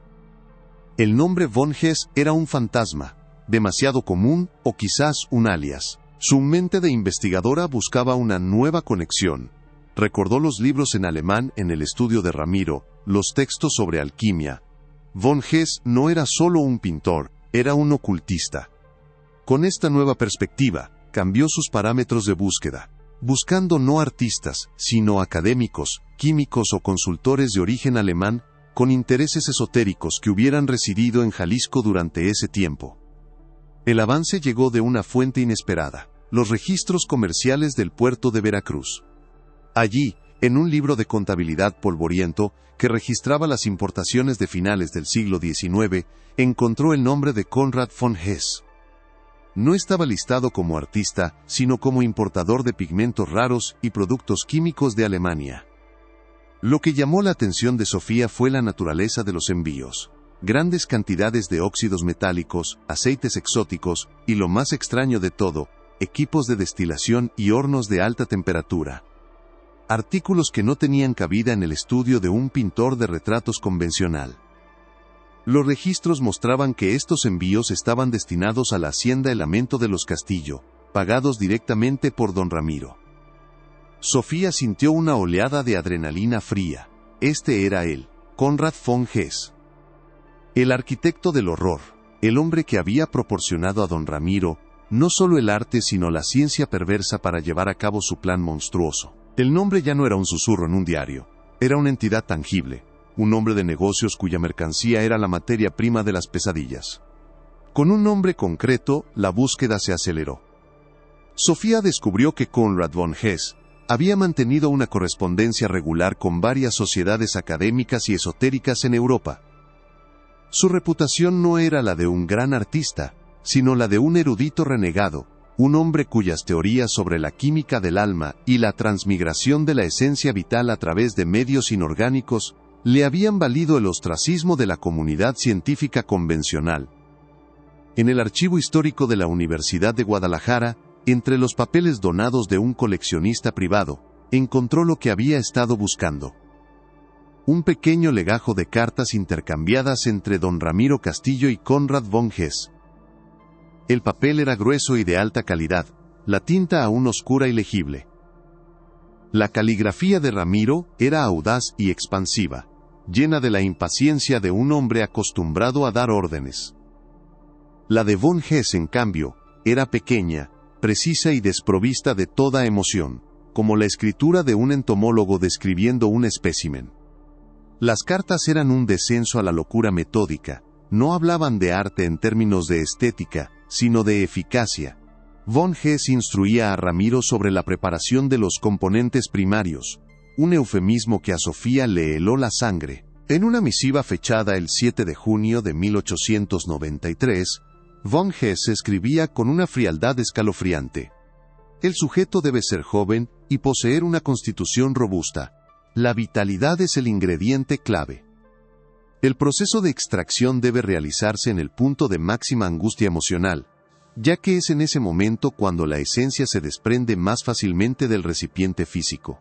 El nombre von Hess era un fantasma, demasiado común o quizás un alias. Su mente de investigadora buscaba una nueva conexión. Recordó los libros en alemán en el estudio de Ramiro, los textos sobre alquimia. Von Hess no era solo un pintor, era un ocultista. Con esta nueva perspectiva, cambió sus parámetros de búsqueda, buscando no artistas, sino académicos, químicos o consultores de origen alemán, con intereses esotéricos que hubieran residido en Jalisco durante ese tiempo. El avance llegó de una fuente inesperada: los registros comerciales del puerto de Veracruz. Allí, en un libro de contabilidad polvoriento, que registraba las importaciones de finales del siglo XIX, encontró el nombre de Conrad von Hess. No estaba listado como artista, sino como importador de pigmentos raros y productos químicos de Alemania. Lo que llamó la atención de Sofía fue la naturaleza de los envíos. Grandes cantidades de óxidos metálicos, aceites exóticos, y lo más extraño de todo, equipos de destilación y hornos de alta temperatura. Artículos que no tenían cabida en el estudio de un pintor de retratos convencional. Los registros mostraban que estos envíos estaban destinados a la hacienda El Lamento de los Castillo, pagados directamente por don Ramiro. Sofía sintió una oleada de adrenalina fría. Este era él, Conrad von Hess. El arquitecto del horror, el hombre que había proporcionado a don Ramiro, no solo el arte sino la ciencia perversa para llevar a cabo su plan monstruoso. El nombre ya no era un susurro en un diario, era una entidad tangible, un hombre de negocios cuya mercancía era la materia prima de las pesadillas. Con un nombre concreto, la búsqueda se aceleró. Sofía descubrió que Conrad von Hess había mantenido una correspondencia regular con varias sociedades académicas y esotéricas en Europa. Su reputación no era la de un gran artista, sino la de un erudito renegado, un hombre cuyas teorías sobre la química del alma y la transmigración de la esencia vital a través de medios inorgánicos le habían valido el ostracismo de la comunidad científica convencional. En el archivo histórico de la Universidad de Guadalajara, entre los papeles donados de un coleccionista privado, encontró lo que había estado buscando: un pequeño legajo de cartas intercambiadas entre don Ramiro Castillo y Conrad von Hess. El papel era grueso y de alta calidad, la tinta aún oscura y legible. La caligrafía de Ramiro era audaz y expansiva, llena de la impaciencia de un hombre acostumbrado a dar órdenes. La de von Hess, en cambio, era pequeña, precisa y desprovista de toda emoción, como la escritura de un entomólogo describiendo un espécimen. Las cartas eran un descenso a la locura metódica, no hablaban de arte en términos de estética, sino de eficacia. Von Hess instruía a Ramiro sobre la preparación de los componentes primarios, un eufemismo que a Sofía le heló la sangre. En una misiva fechada el 7 de junio de 1893, von Hess escribía con una frialdad escalofriante: el sujeto debe ser joven y poseer una constitución robusta. La vitalidad es el ingrediente clave. El proceso de extracción debe realizarse en el punto de máxima angustia emocional, ya que es en ese momento cuando la esencia se desprende más fácilmente del recipiente físico.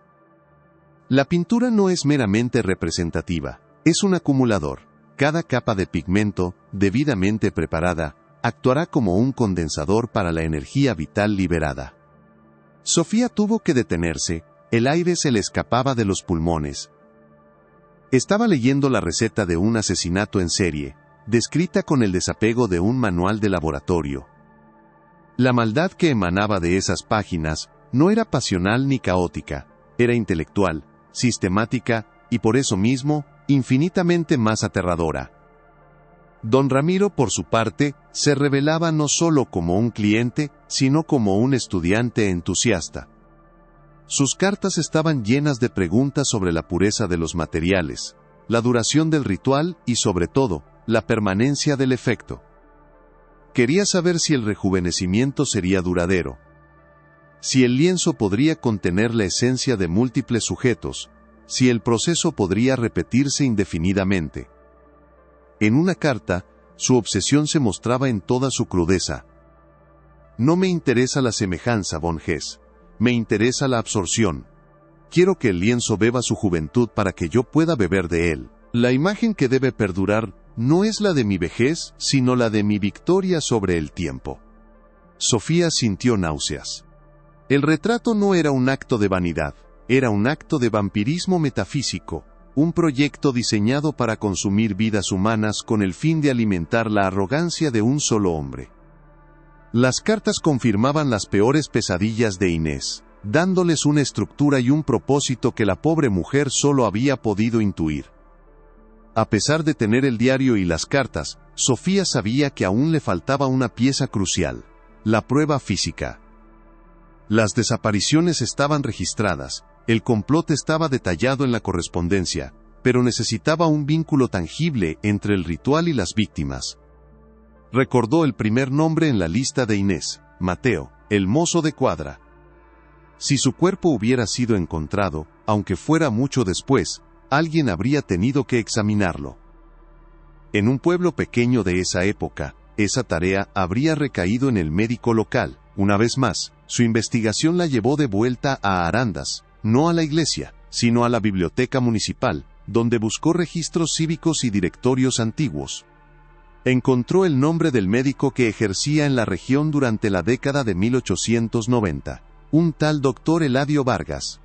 La pintura no es meramente representativa, es un acumulador. Cada capa de pigmento, debidamente preparada, actuará como un condensador para la energía vital liberada. Sofía tuvo que detenerse, el aire se le escapaba de los pulmones. Estaba leyendo la receta de un asesinato en serie, descrita con el desapego de un manual de laboratorio. La maldad que emanaba de esas páginas no era pasional ni caótica, era intelectual, sistemática, y por eso mismo, infinitamente más aterradora. Don Ramiro, por su parte, se revelaba no solo como un cliente, sino como un estudiante entusiasta. Sus cartas estaban llenas de preguntas sobre la pureza de los materiales, la duración del ritual y, sobre todo, la permanencia del efecto. Quería saber si el rejuvenecimiento sería duradero, si el lienzo podría contener la esencia de múltiples sujetos, si el proceso podría repetirse indefinidamente. En una carta, su obsesión se mostraba en toda su crudeza. No me interesa la semejanza, von Hess. Me interesa la absorción. Quiero que el lienzo beba su juventud para que yo pueda beber de él. La imagen que debe perdurar no es la de mi vejez, sino la de mi victoria sobre el tiempo. Sofía sintió náuseas. El retrato no era un acto de vanidad, era un acto de vampirismo metafísico, un proyecto diseñado para consumir vidas humanas con el fin de alimentar la arrogancia de un solo hombre. Las cartas confirmaban las peores pesadillas de Inés, dándoles una estructura y un propósito que la pobre mujer solo había podido intuir. A pesar de tener el diario y las cartas, Sofía sabía que aún le faltaba una pieza crucial: la prueba física. Las desapariciones estaban registradas, el complot estaba detallado en la correspondencia, pero necesitaba un vínculo tangible entre el ritual y las víctimas. Recordó el primer nombre en la lista de Inés: Mateo, el mozo de cuadra. Si su cuerpo hubiera sido encontrado, aunque fuera mucho después, alguien habría tenido que examinarlo. En un pueblo pequeño de esa época, esa tarea habría recaído en el médico local. Una vez más, su investigación la llevó de vuelta a Arandas, no a la iglesia, sino a la biblioteca municipal, donde buscó registros cívicos y directorios antiguos. Encontró el nombre del médico que ejercía en la región durante la década de 1890, un tal doctor Eladio Vargas.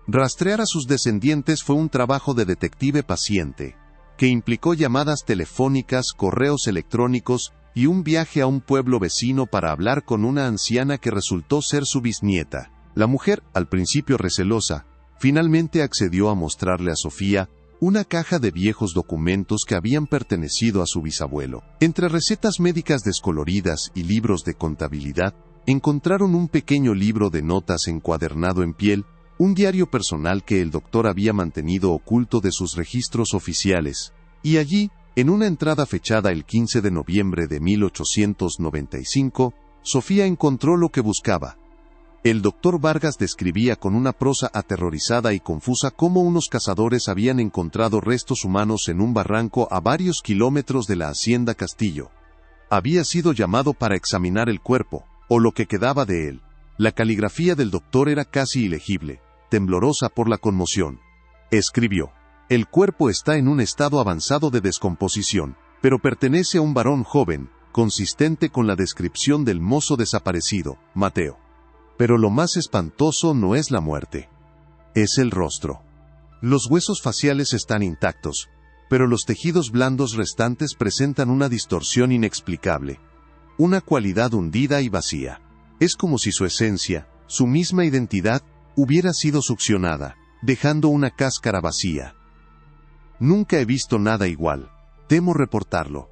Rastrear a sus descendientes fue un trabajo de detective paciente, que implicó llamadas telefónicas, correos electrónicos y un viaje a un pueblo vecino para hablar con una anciana que resultó ser su bisnieta. La mujer, al principio recelosa, finalmente accedió a mostrarle a Sofía una caja de viejos documentos que habían pertenecido a su bisabuelo. Entre recetas médicas descoloridas y libros de contabilidad, encontraron un pequeño libro de notas encuadernado en piel, un diario personal que el doctor había mantenido oculto de sus registros oficiales, y allí, en una entrada fechada el 15 de noviembre de 1895, Sofía encontró lo que buscaba. El doctor Vargas describía con una prosa aterrorizada y confusa cómo unos cazadores habían encontrado restos humanos en un barranco a varios kilómetros de la hacienda Castillo. Había sido llamado para examinar el cuerpo, o lo que quedaba de él. La caligrafía del doctor era casi ilegible, temblorosa por la conmoción. Escribió: el cuerpo está en un estado avanzado de descomposición, pero pertenece a un varón joven, consistente con la descripción del mozo desaparecido, Mateo. Pero lo más espantoso no es la muerte. Es el rostro. Los huesos faciales están intactos, pero los tejidos blandos restantes presentan una distorsión inexplicable. Una cualidad hundida y vacía. Es como si su esencia, su misma identidad, hubiera sido succionada, dejando una cáscara vacía. Nunca he visto nada igual. Temo reportarlo.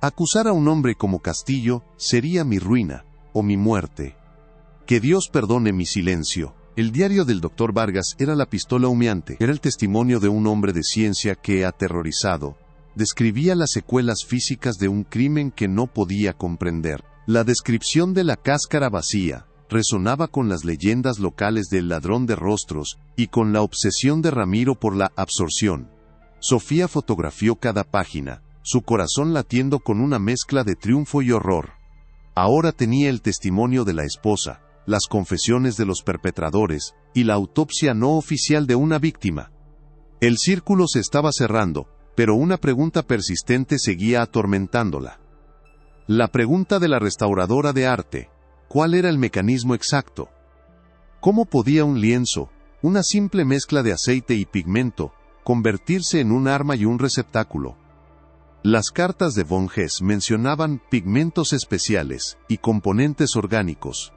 Acusar a un hombre como Castillo sería mi ruina, o mi muerte. Que Dios perdone mi silencio. El diario del Dr. Vargas era la pistola humeante. Era el testimonio de un hombre de ciencia que, aterrorizado, describía las secuelas físicas de un crimen que no podía comprender. La descripción de la cáscara vacía resonaba con las leyendas locales del ladrón de rostros y con la obsesión de Ramiro por la absorción. Sofía fotografió cada página, su corazón latiendo con una mezcla de triunfo y horror. Ahora tenía el testimonio de la esposa, las confesiones de los perpetradores y la autopsia no oficial de una víctima. El círculo se estaba cerrando, pero una pregunta persistente seguía atormentándola. La pregunta de la restauradora de arte: ¿cuál era el mecanismo exacto? ¿Cómo podía un lienzo, una simple mezcla de aceite y pigmento, convertirse en un arma y un receptáculo? Las cartas de von Hess mencionaban pigmentos especiales y componentes orgánicos.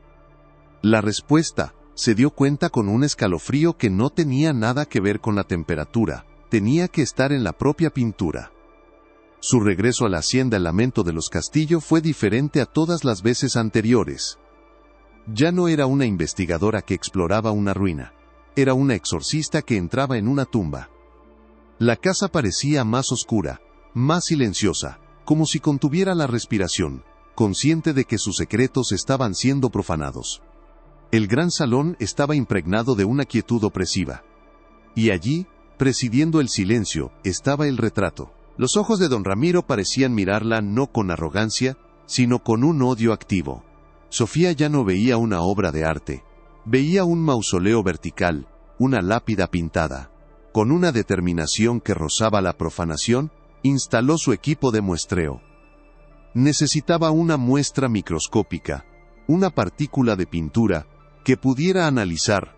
La respuesta, se dio cuenta con un escalofrío, que no tenía nada que ver con la temperatura, tenía que estar en la propia pintura. Su regreso a la hacienda El Lamento de los Castillo fue diferente a todas las veces anteriores. Ya no era una investigadora que exploraba una ruina, era una exorcista que entraba en una tumba. La casa parecía más oscura, más silenciosa, como si contuviera la respiración, consciente de que sus secretos estaban siendo profanados. El gran salón estaba impregnado de una quietud opresiva. Y allí, presidiendo el silencio, estaba el retrato. Los ojos de don Ramiro parecían mirarla no con arrogancia, sino con un odio activo. Sofía ya no veía una obra de arte, veía un mausoleo vertical, una lápida pintada. Con una determinación que rozaba la profanación, instaló su equipo de muestreo. Necesitaba una muestra microscópica, una partícula de pintura, que pudiera analizar,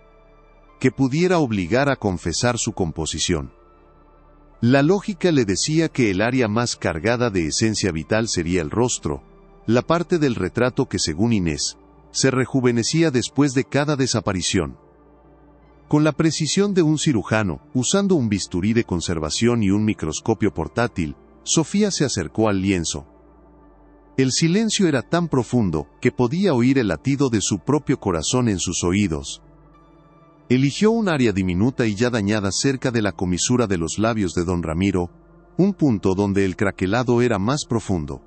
que pudiera obligar a confesar su composición. La lógica le decía que el área más cargada de esencia vital sería el rostro, la parte del retrato que, según Inés, se rejuvenecía después de cada desaparición. Con la precisión de un cirujano, usando un bisturí de conservación y un microscopio portátil, Sofía se acercó al lienzo. El silencio era tan profundo que podía oír el latido de su propio corazón en sus oídos. Eligió un área diminuta y ya dañada cerca de la comisura de los labios de don Ramiro, un punto donde el craquelado era más profundo.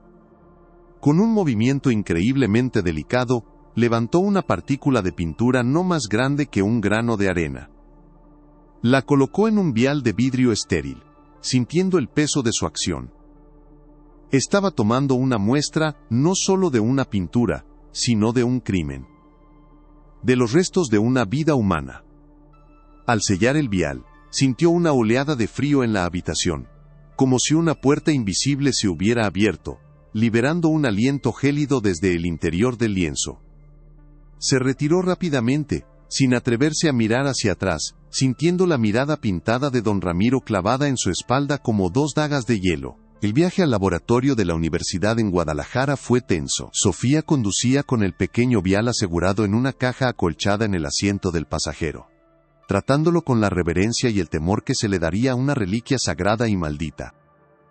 Con un movimiento increíblemente delicado, levantó una partícula de pintura no más grande que un grano de arena. La colocó en un vial de vidrio estéril, sintiendo el peso de su acción. Estaba tomando una muestra no solo de una pintura, sino de un crimen. De los restos de una vida humana. Al sellar el vial, sintió una oleada de frío en la habitación, como si una puerta invisible se hubiera abierto, liberando un aliento gélido desde el interior del lienzo. Se retiró rápidamente, sin atreverse a mirar hacia atrás, sintiendo la mirada pintada de don Ramiro clavada en su espalda como dos dagas de hielo. El viaje al laboratorio de la universidad en Guadalajara fue tenso. Sofía conducía con el pequeño vial asegurado en una caja acolchada en el asiento del pasajero, tratándolo con la reverencia y el temor que se le daría a una reliquia sagrada y maldita.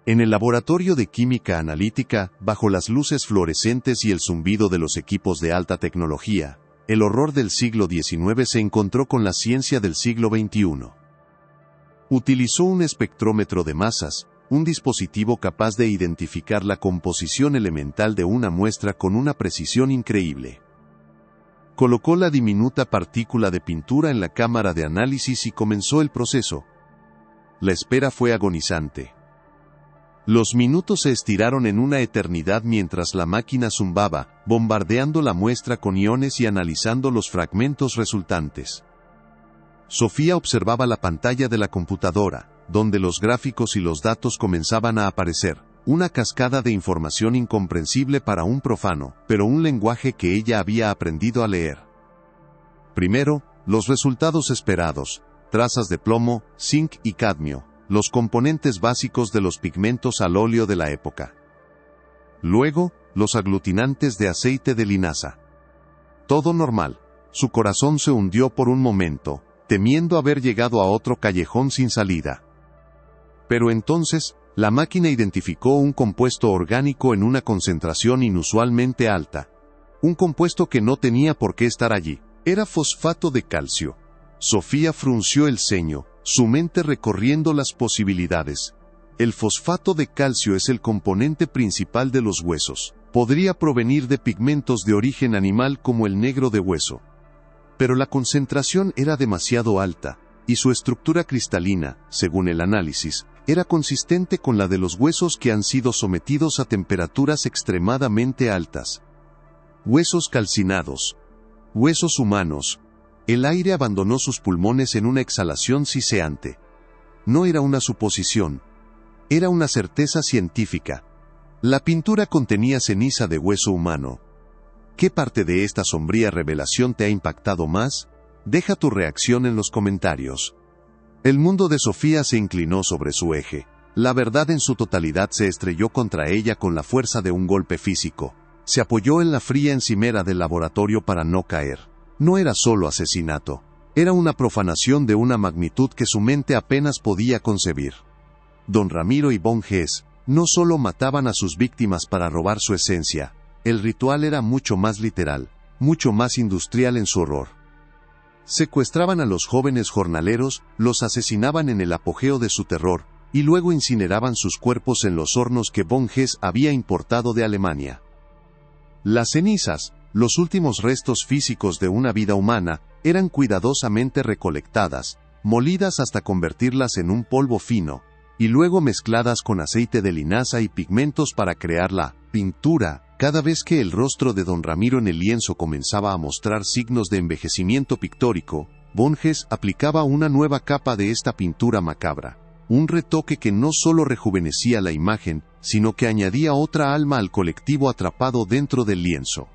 En el laboratorio de química analítica, bajo las luces fluorescentes y el zumbido de los equipos de alta tecnología, el horror del siglo XIX se encontró con la ciencia del siglo XXI. Utilizó un espectrómetro de masas, un dispositivo capaz de identificar la composición elemental de una muestra con una precisión increíble. Colocó la diminuta partícula de pintura en la cámara de análisis y comenzó el proceso. La espera fue agonizante. Los minutos se estiraron en una eternidad mientras la máquina zumbaba, bombardeando la muestra con iones y analizando los fragmentos resultantes. Sofía observaba la pantalla de la computadora, donde los gráficos y los datos comenzaban a aparecer, una cascada de información incomprensible para un profano, pero un lenguaje que ella había aprendido a leer. Primero, los resultados esperados, trazas de plomo, zinc y cadmio, los componentes básicos de los pigmentos al óleo de la época. Luego, los aglutinantes de aceite de linaza. Todo normal. Su corazón se hundió por un momento, temiendo haber llegado a otro callejón sin salida. Pero entonces, la máquina identificó un compuesto orgánico en una concentración inusualmente alta. Un compuesto que no tenía por qué estar allí. Era fosfato de calcio. Sofía frunció el ceño, su mente recorriendo las posibilidades. El fosfato de calcio es el componente principal de los huesos. Podría provenir de pigmentos de origen animal como el negro de hueso. Pero la concentración era demasiado alta, y su estructura cristalina, según el análisis, era consistente con la de los huesos que han sido sometidos a temperaturas extremadamente altas. Huesos calcinados. Huesos humanos. El aire abandonó sus pulmones en una exhalación siseante. No era una suposición. Era una certeza científica. La pintura contenía ceniza de hueso humano. ¿Qué parte de esta sombría revelación te ha impactado más? Deja tu reacción en los comentarios. El mundo de Sofía se inclinó sobre su eje. La verdad en su totalidad se estrelló contra ella con la fuerza de un golpe físico. Se apoyó en la fría encimera del laboratorio para no caer. No era solo asesinato. Era una profanación de una magnitud que su mente apenas podía concebir. Don Ramiro y Von Hess no solo mataban a sus víctimas para robar su esencia. El ritual era mucho más literal, mucho más industrial en su horror. Secuestraban a los jóvenes jornaleros, los asesinaban en el apogeo de su terror, y luego incineraban sus cuerpos en los hornos que Von Hess había importado de Alemania. Las cenizas, los últimos restos físicos de una vida humana, eran cuidadosamente recolectadas, molidas hasta convertirlas en un polvo fino, y luego mezcladas con aceite de linaza y pigmentos para crear la pintura. Cada vez que el rostro de don Ramiro en el lienzo comenzaba a mostrar signos de envejecimiento pictórico, Von Hess aplicaba una nueva capa de esta pintura macabra. Un retoque que no solo rejuvenecía la imagen, sino que añadía otra alma al colectivo atrapado dentro del lienzo.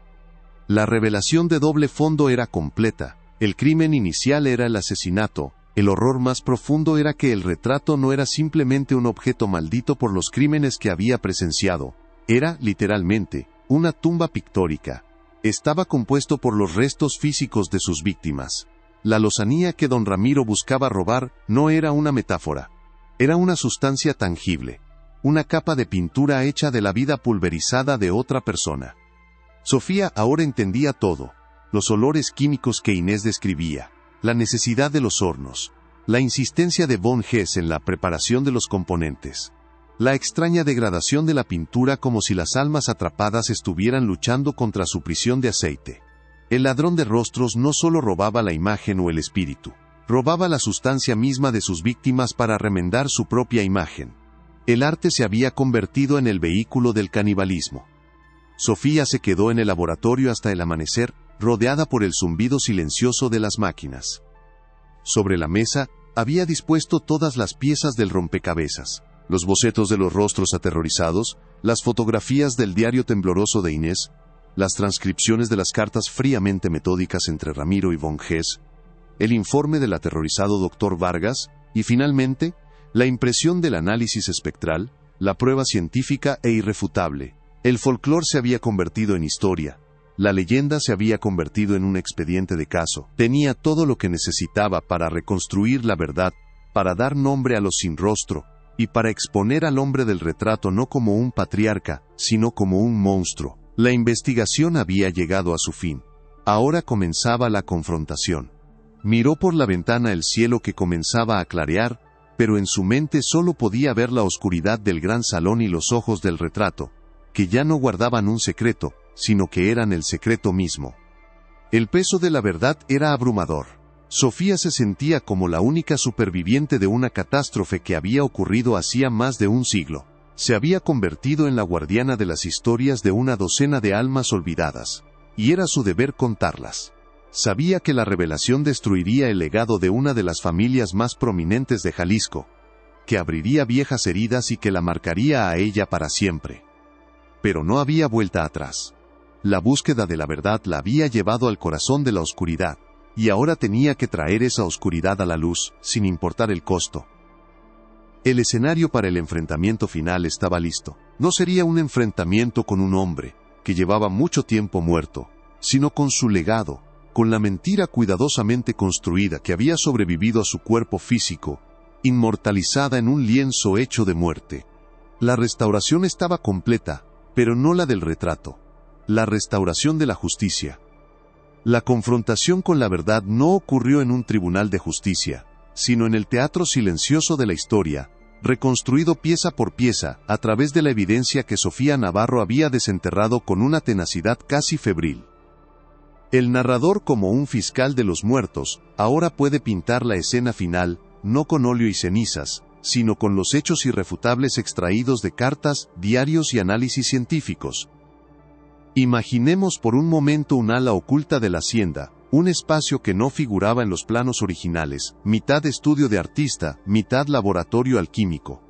La revelación de doble fondo era completa. El crimen inicial era el asesinato. El horror más profundo era que el retrato no era simplemente un objeto maldito por los crímenes que había presenciado. Era, literalmente, una tumba pictórica. Estaba compuesto por los restos físicos de sus víctimas. La lozanía que don Ramiro buscaba robar no era una metáfora. Era una sustancia tangible. Una capa de pintura hecha de la vida pulverizada de otra persona. Sofía ahora entendía todo. Los olores químicos que Inés describía. La necesidad de los hornos. La insistencia de Von Hess en la preparación de los componentes. La extraña degradación de la pintura como si las almas atrapadas estuvieran luchando contra su prisión de aceite. El ladrón de rostros no solo robaba la imagen o el espíritu. Robaba la sustancia misma de sus víctimas para remendar su propia imagen. El arte se había convertido en el vehículo del canibalismo. Sofía se quedó en el laboratorio hasta el amanecer, rodeada por el zumbido silencioso de las máquinas. Sobre la mesa, había dispuesto todas las piezas del rompecabezas, los bocetos de los rostros aterrorizados, las fotografías del diario tembloroso de Inés, las transcripciones de las cartas fríamente metódicas entre Ramiro y Von Hess, el informe del aterrorizado Dr. Vargas, y finalmente, la impresión del análisis espectral, la prueba científica e irrefutable. El folclore se había convertido en historia. La leyenda se había convertido en un expediente de caso. Tenía todo lo que necesitaba para reconstruir la verdad, para dar nombre a los sin rostro, y para exponer al hombre del retrato no como un patriarca, sino como un monstruo. La investigación había llegado a su fin. Ahora comenzaba la confrontación. Miró por la ventana el cielo que comenzaba a clarear, pero en su mente solo podía ver la oscuridad del gran salón y los ojos del retrato, que ya no guardaban un secreto, sino que eran el secreto mismo. El peso de la verdad era abrumador. Sofía se sentía como la única superviviente de una catástrofe que había ocurrido hacía más de un siglo. Se había convertido en la guardiana de las historias de una docena de almas olvidadas, y era su deber contarlas. Sabía que la revelación destruiría el legado de una de las familias más prominentes de Jalisco, que abriría viejas heridas y que la marcaría a ella para siempre. Pero no había vuelta atrás. La búsqueda de la verdad la había llevado al corazón de la oscuridad, y ahora tenía que traer esa oscuridad a la luz, sin importar el costo. El escenario para el enfrentamiento final estaba listo. No sería un enfrentamiento con un hombre, que llevaba mucho tiempo muerto, sino con su legado, con la mentira cuidadosamente construida que había sobrevivido a su cuerpo físico, inmortalizada en un lienzo hecho de muerte. La restauración estaba completa, pero no la del retrato. La restauración de la justicia. La confrontación con la verdad no ocurrió en un tribunal de justicia, sino en el teatro silencioso de la historia, reconstruido pieza por pieza a través de la evidencia que Sofía Navarro había desenterrado con una tenacidad casi febril. El narrador, como un fiscal de los muertos, ahora puede pintar la escena final, no con óleo y cenizas, sino con los hechos irrefutables extraídos de cartas, diarios y análisis científicos. Imaginemos por un momento un ala oculta de la hacienda, un espacio que no figuraba en los planos originales, mitad estudio de artista, mitad laboratorio alquímico.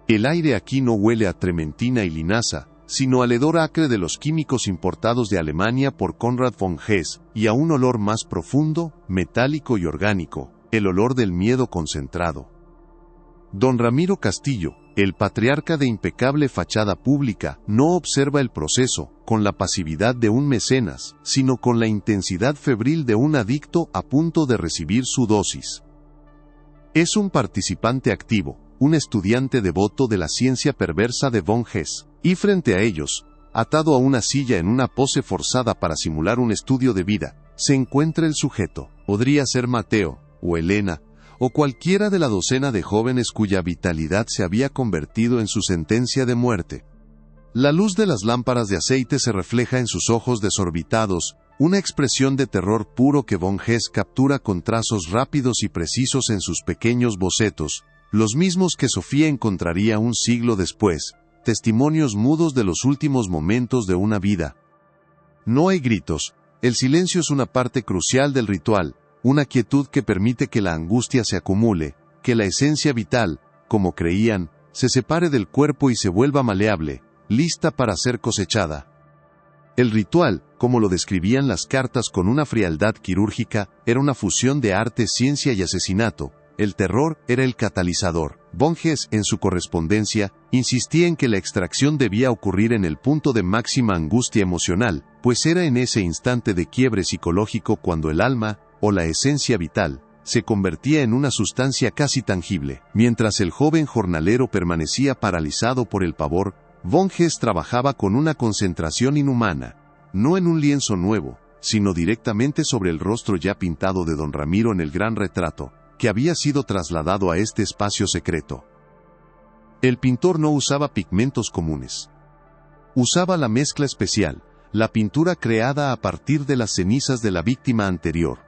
El aire aquí no huele a trementina y linaza, sino al hedor acre de los químicos importados de Alemania por Conrad von Hess, y a un olor más profundo, metálico y orgánico, el olor del miedo concentrado. Don Ramiro Castillo, el patriarca de impecable fachada pública, no observa el proceso con la pasividad de un mecenas, sino con la intensidad febril de un adicto a punto de recibir su dosis. Es un participante activo, un estudiante devoto de la ciencia perversa de von Hess, y frente a ellos, atado a una silla en una pose forzada para simular un estudio de vida, se encuentra el sujeto. Podría ser Mateo, o Elena, o cualquiera de la docena de jóvenes cuya vitalidad se había convertido en su sentencia de muerte. La luz de las lámparas de aceite se refleja en sus ojos desorbitados, una expresión de terror puro que von Hess captura con trazos rápidos y precisos en sus pequeños bocetos, los mismos que Sofía encontraría un siglo después, testimonios mudos de los últimos momentos de una vida. No hay gritos, el silencio es una parte crucial del ritual, una quietud que permite que la angustia se acumule, que la esencia vital, como creían, se separe del cuerpo y se vuelva maleable, lista para ser cosechada. El ritual, como lo describían las cartas con una frialdad quirúrgica, era una fusión de arte, ciencia y asesinato. El terror era el catalizador. Von Hess, en su correspondencia, insistía en que la extracción debía ocurrir en el punto de máxima angustia emocional, pues era en ese instante de quiebre psicológico cuando el alma, o la esencia vital, se convertía en una sustancia casi tangible. Mientras el joven jornalero permanecía paralizado por el pavor, von Hess trabajaba con una concentración inhumana, no en un lienzo nuevo, sino directamente sobre el rostro ya pintado de don Ramiro en el gran retrato, que había sido trasladado a este espacio secreto. El pintor no usaba pigmentos comunes. Usaba la mezcla especial, la pintura creada a partir de las cenizas de la víctima anterior,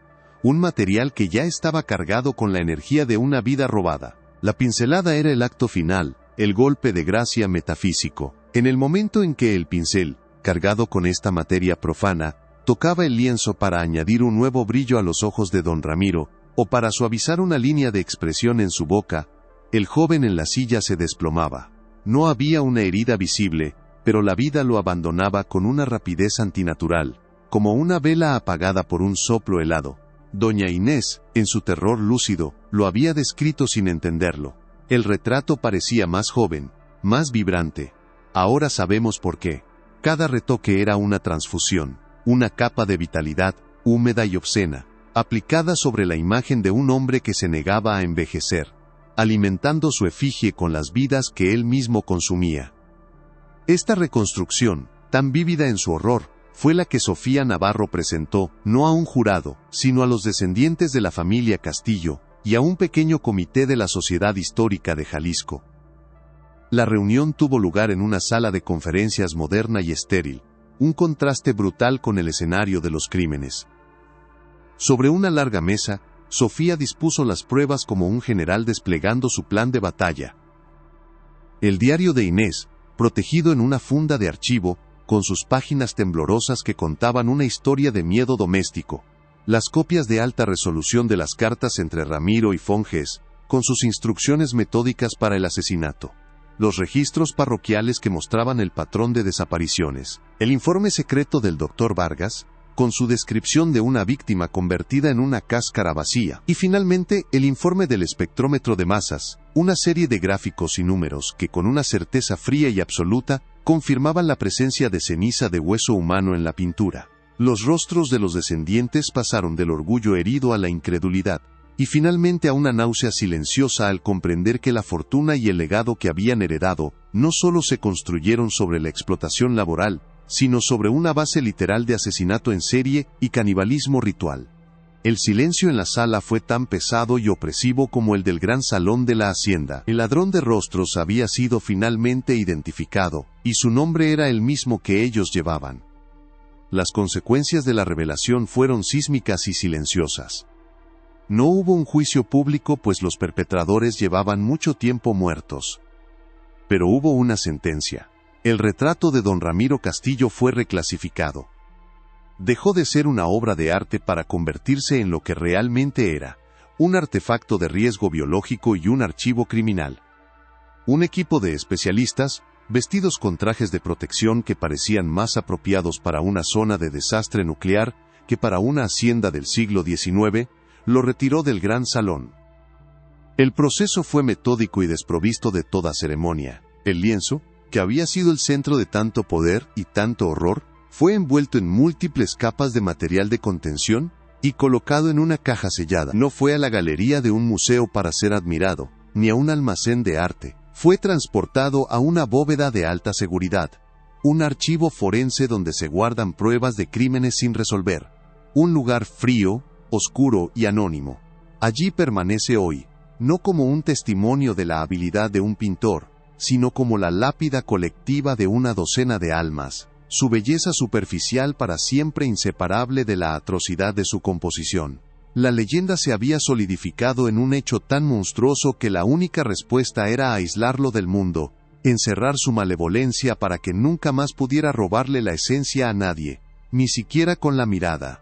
un material que ya estaba cargado con la energía de una vida robada. La pincelada era el acto final, el golpe de gracia metafísico. En el momento en que el pincel, cargado con esta materia profana, tocaba el lienzo para añadir un nuevo brillo a los ojos de don Ramiro, o para suavizar una línea de expresión en su boca, el joven en la silla se desplomaba. No había una herida visible, pero la vida lo abandonaba con una rapidez antinatural, como una vela apagada por un soplo helado. Doña Inés, en su terror lúcido, lo había descrito sin entenderlo. El retrato parecía más joven, más vibrante. Ahora sabemos por qué. Cada retoque era una transfusión, una capa de vitalidad, húmeda y obscena, aplicada sobre la imagen de un hombre que se negaba a envejecer, alimentando su efigie con las vidas que él mismo consumía. Esta reconstrucción, tan vívida en su horror, fue la que Sofía Navarro presentó, no a un jurado, sino a los descendientes de la familia Castillo, y a un pequeño comité de la Sociedad Histórica de Jalisco. La reunión tuvo lugar en una sala de conferencias moderna y estéril, un contraste brutal con el escenario de los crímenes. Sobre una larga mesa, Sofía dispuso las pruebas como un general desplegando su plan de batalla. El diario de Inés, protegido en una funda de archivo, con sus páginas temblorosas que contaban una historia de miedo doméstico. Las copias de alta resolución de las cartas entre Ramiro y von Hess, con sus instrucciones metódicas para el asesinato. Los registros parroquiales que mostraban el patrón de desapariciones. El informe secreto del Dr. Vargas, con su descripción de una víctima convertida en una cáscara vacía. Y finalmente, el informe del espectrómetro de masas, una serie de gráficos y números que con una certeza fría y absoluta confirmaban la presencia de ceniza de hueso humano en la pintura. Los rostros de los descendientes pasaron del orgullo herido a la incredulidad, y finalmente a una náusea silenciosa al comprender que la fortuna y el legado que habían heredado no solo se construyeron sobre la explotación laboral, sino sobre una base literal de asesinato en serie y canibalismo ritual. El silencio en la sala fue tan pesado y opresivo como el del gran salón de la hacienda. El ladrón de rostros había sido finalmente identificado, y su nombre era el mismo que ellos llevaban. Las consecuencias de la revelación fueron sísmicas y silenciosas. No hubo un juicio público pues los perpetradores llevaban mucho tiempo muertos. Pero hubo una sentencia. El retrato de don Ramiro Castillo fue reclasificado. Dejó de ser una obra de arte para convertirse en lo que realmente era, un artefacto de riesgo biológico y un archivo criminal. Un equipo de especialistas, vestidos con trajes de protección que parecían más apropiados para una zona de desastre nuclear que para una hacienda del siglo XIX, lo retiró del gran salón. El proceso fue metódico y desprovisto de toda ceremonia. El lienzo, que había sido el centro de tanto poder y tanto horror, fue envuelto en múltiples capas de material de contención y colocado en una caja sellada. No fue a la galería de un museo para ser admirado, ni a un almacén de arte. Fue transportado a una bóveda de alta seguridad, un archivo forense donde se guardan pruebas de crímenes sin resolver, un lugar frío, oscuro y anónimo. Allí permanece hoy, no como un testimonio de la habilidad de un pintor, sino como la lápida colectiva de una docena de almas, su belleza superficial para siempre inseparable de la atrocidad de su composición. La leyenda se había solidificado en un hecho tan monstruoso que la única respuesta era aislarlo del mundo, encerrar su malevolencia para que nunca más pudiera robarle la esencia a nadie, ni siquiera con la mirada.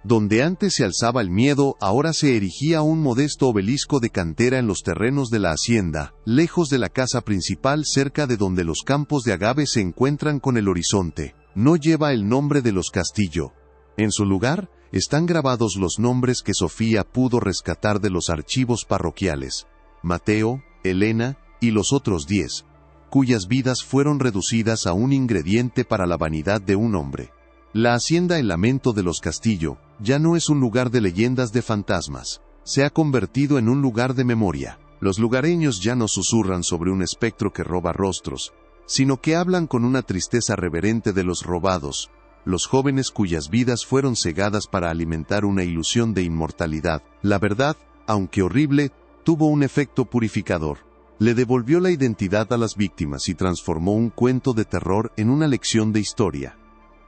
Donde antes se alzaba el miedo, ahora se erigía un modesto obelisco de cantera en los terrenos de la hacienda, lejos de la casa principal cerca de donde los campos de agave se encuentran con el horizonte. No lleva el nombre de los Castillo. En su lugar, están grabados los nombres que Sofía pudo rescatar de los archivos parroquiales: Mateo, Elena y los otros 10, cuyas vidas fueron reducidas a un ingrediente para la vanidad de un hombre. La hacienda El Lamento de los Castillo ya no es un lugar de leyendas de fantasmas. Se ha convertido en un lugar de memoria. Los lugareños ya no susurran sobre un espectro que roba rostros, sino que hablan con una tristeza reverente de los robados, los jóvenes cuyas vidas fueron cegadas para alimentar una ilusión de inmortalidad. La verdad, aunque horrible, tuvo un efecto purificador. Le devolvió la identidad a las víctimas y transformó un cuento de terror en una lección de historia.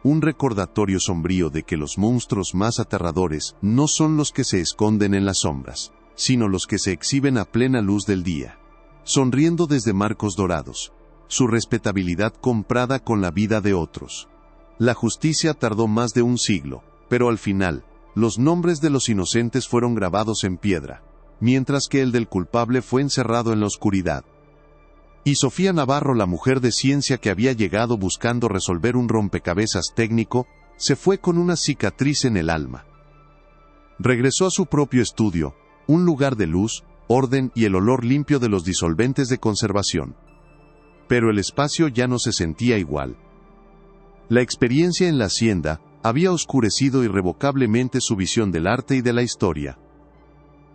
Un recordatorio sombrío de que los monstruos más aterradores no son los que se esconden en las sombras, sino los que se exhiben a plena luz del día, sonriendo desde marcos dorados, su respetabilidad comprada con la vida de otros. La justicia tardó más de un siglo, pero al final, los nombres de los inocentes fueron grabados en piedra, mientras que el del culpable fue encerrado en la oscuridad. Y Sofía Navarro, la mujer de ciencia que había llegado buscando resolver un rompecabezas técnico, se fue con una cicatriz en el alma. Regresó a su propio estudio, un lugar de luz, orden y el olor limpio de los disolventes de conservación. Pero el espacio ya no se sentía igual. La experiencia en la hacienda había oscurecido irrevocablemente su visión del arte y de la historia.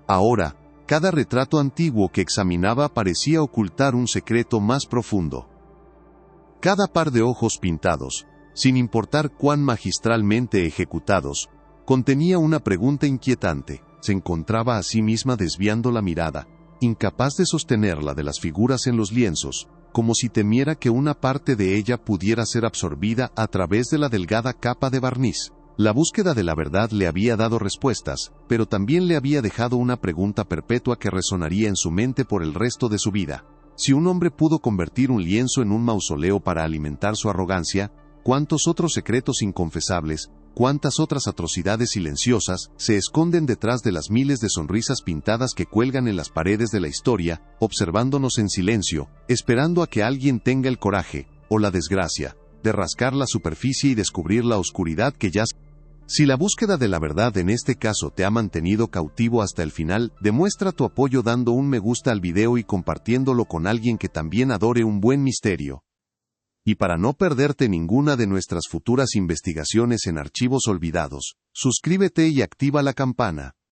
Ahora, cada retrato antiguo que examinaba parecía ocultar un secreto más profundo. Cada par de ojos pintados, sin importar cuán magistralmente ejecutados, contenía una pregunta inquietante. Se encontraba a sí misma desviando la mirada, incapaz de sostenerla de las figuras en los lienzos, como si temiera que una parte de ella pudiera ser absorbida a través de la delgada capa de barniz. La búsqueda de la verdad le había dado respuestas, pero también le había dejado una pregunta perpetua que resonaría en su mente por el resto de su vida. Si un hombre pudo convertir un lienzo en un mausoleo para alimentar su arrogancia, ¿cuántos otros secretos inconfesables, cuántas otras atrocidades silenciosas, se esconden detrás de las miles de sonrisas pintadas que cuelgan en las paredes de la historia, observándonos en silencio, esperando a que alguien tenga el coraje, o la desgracia, de rascar la superficie y descubrir la oscuridad que yace? Si la búsqueda de la verdad en este caso te ha mantenido cautivo hasta el final, demuestra tu apoyo dando un me gusta al video y compartiéndolo con alguien que también adore un buen misterio. Y para no perderte ninguna de nuestras futuras investigaciones en Archivos Olvidados, suscríbete y activa la campana.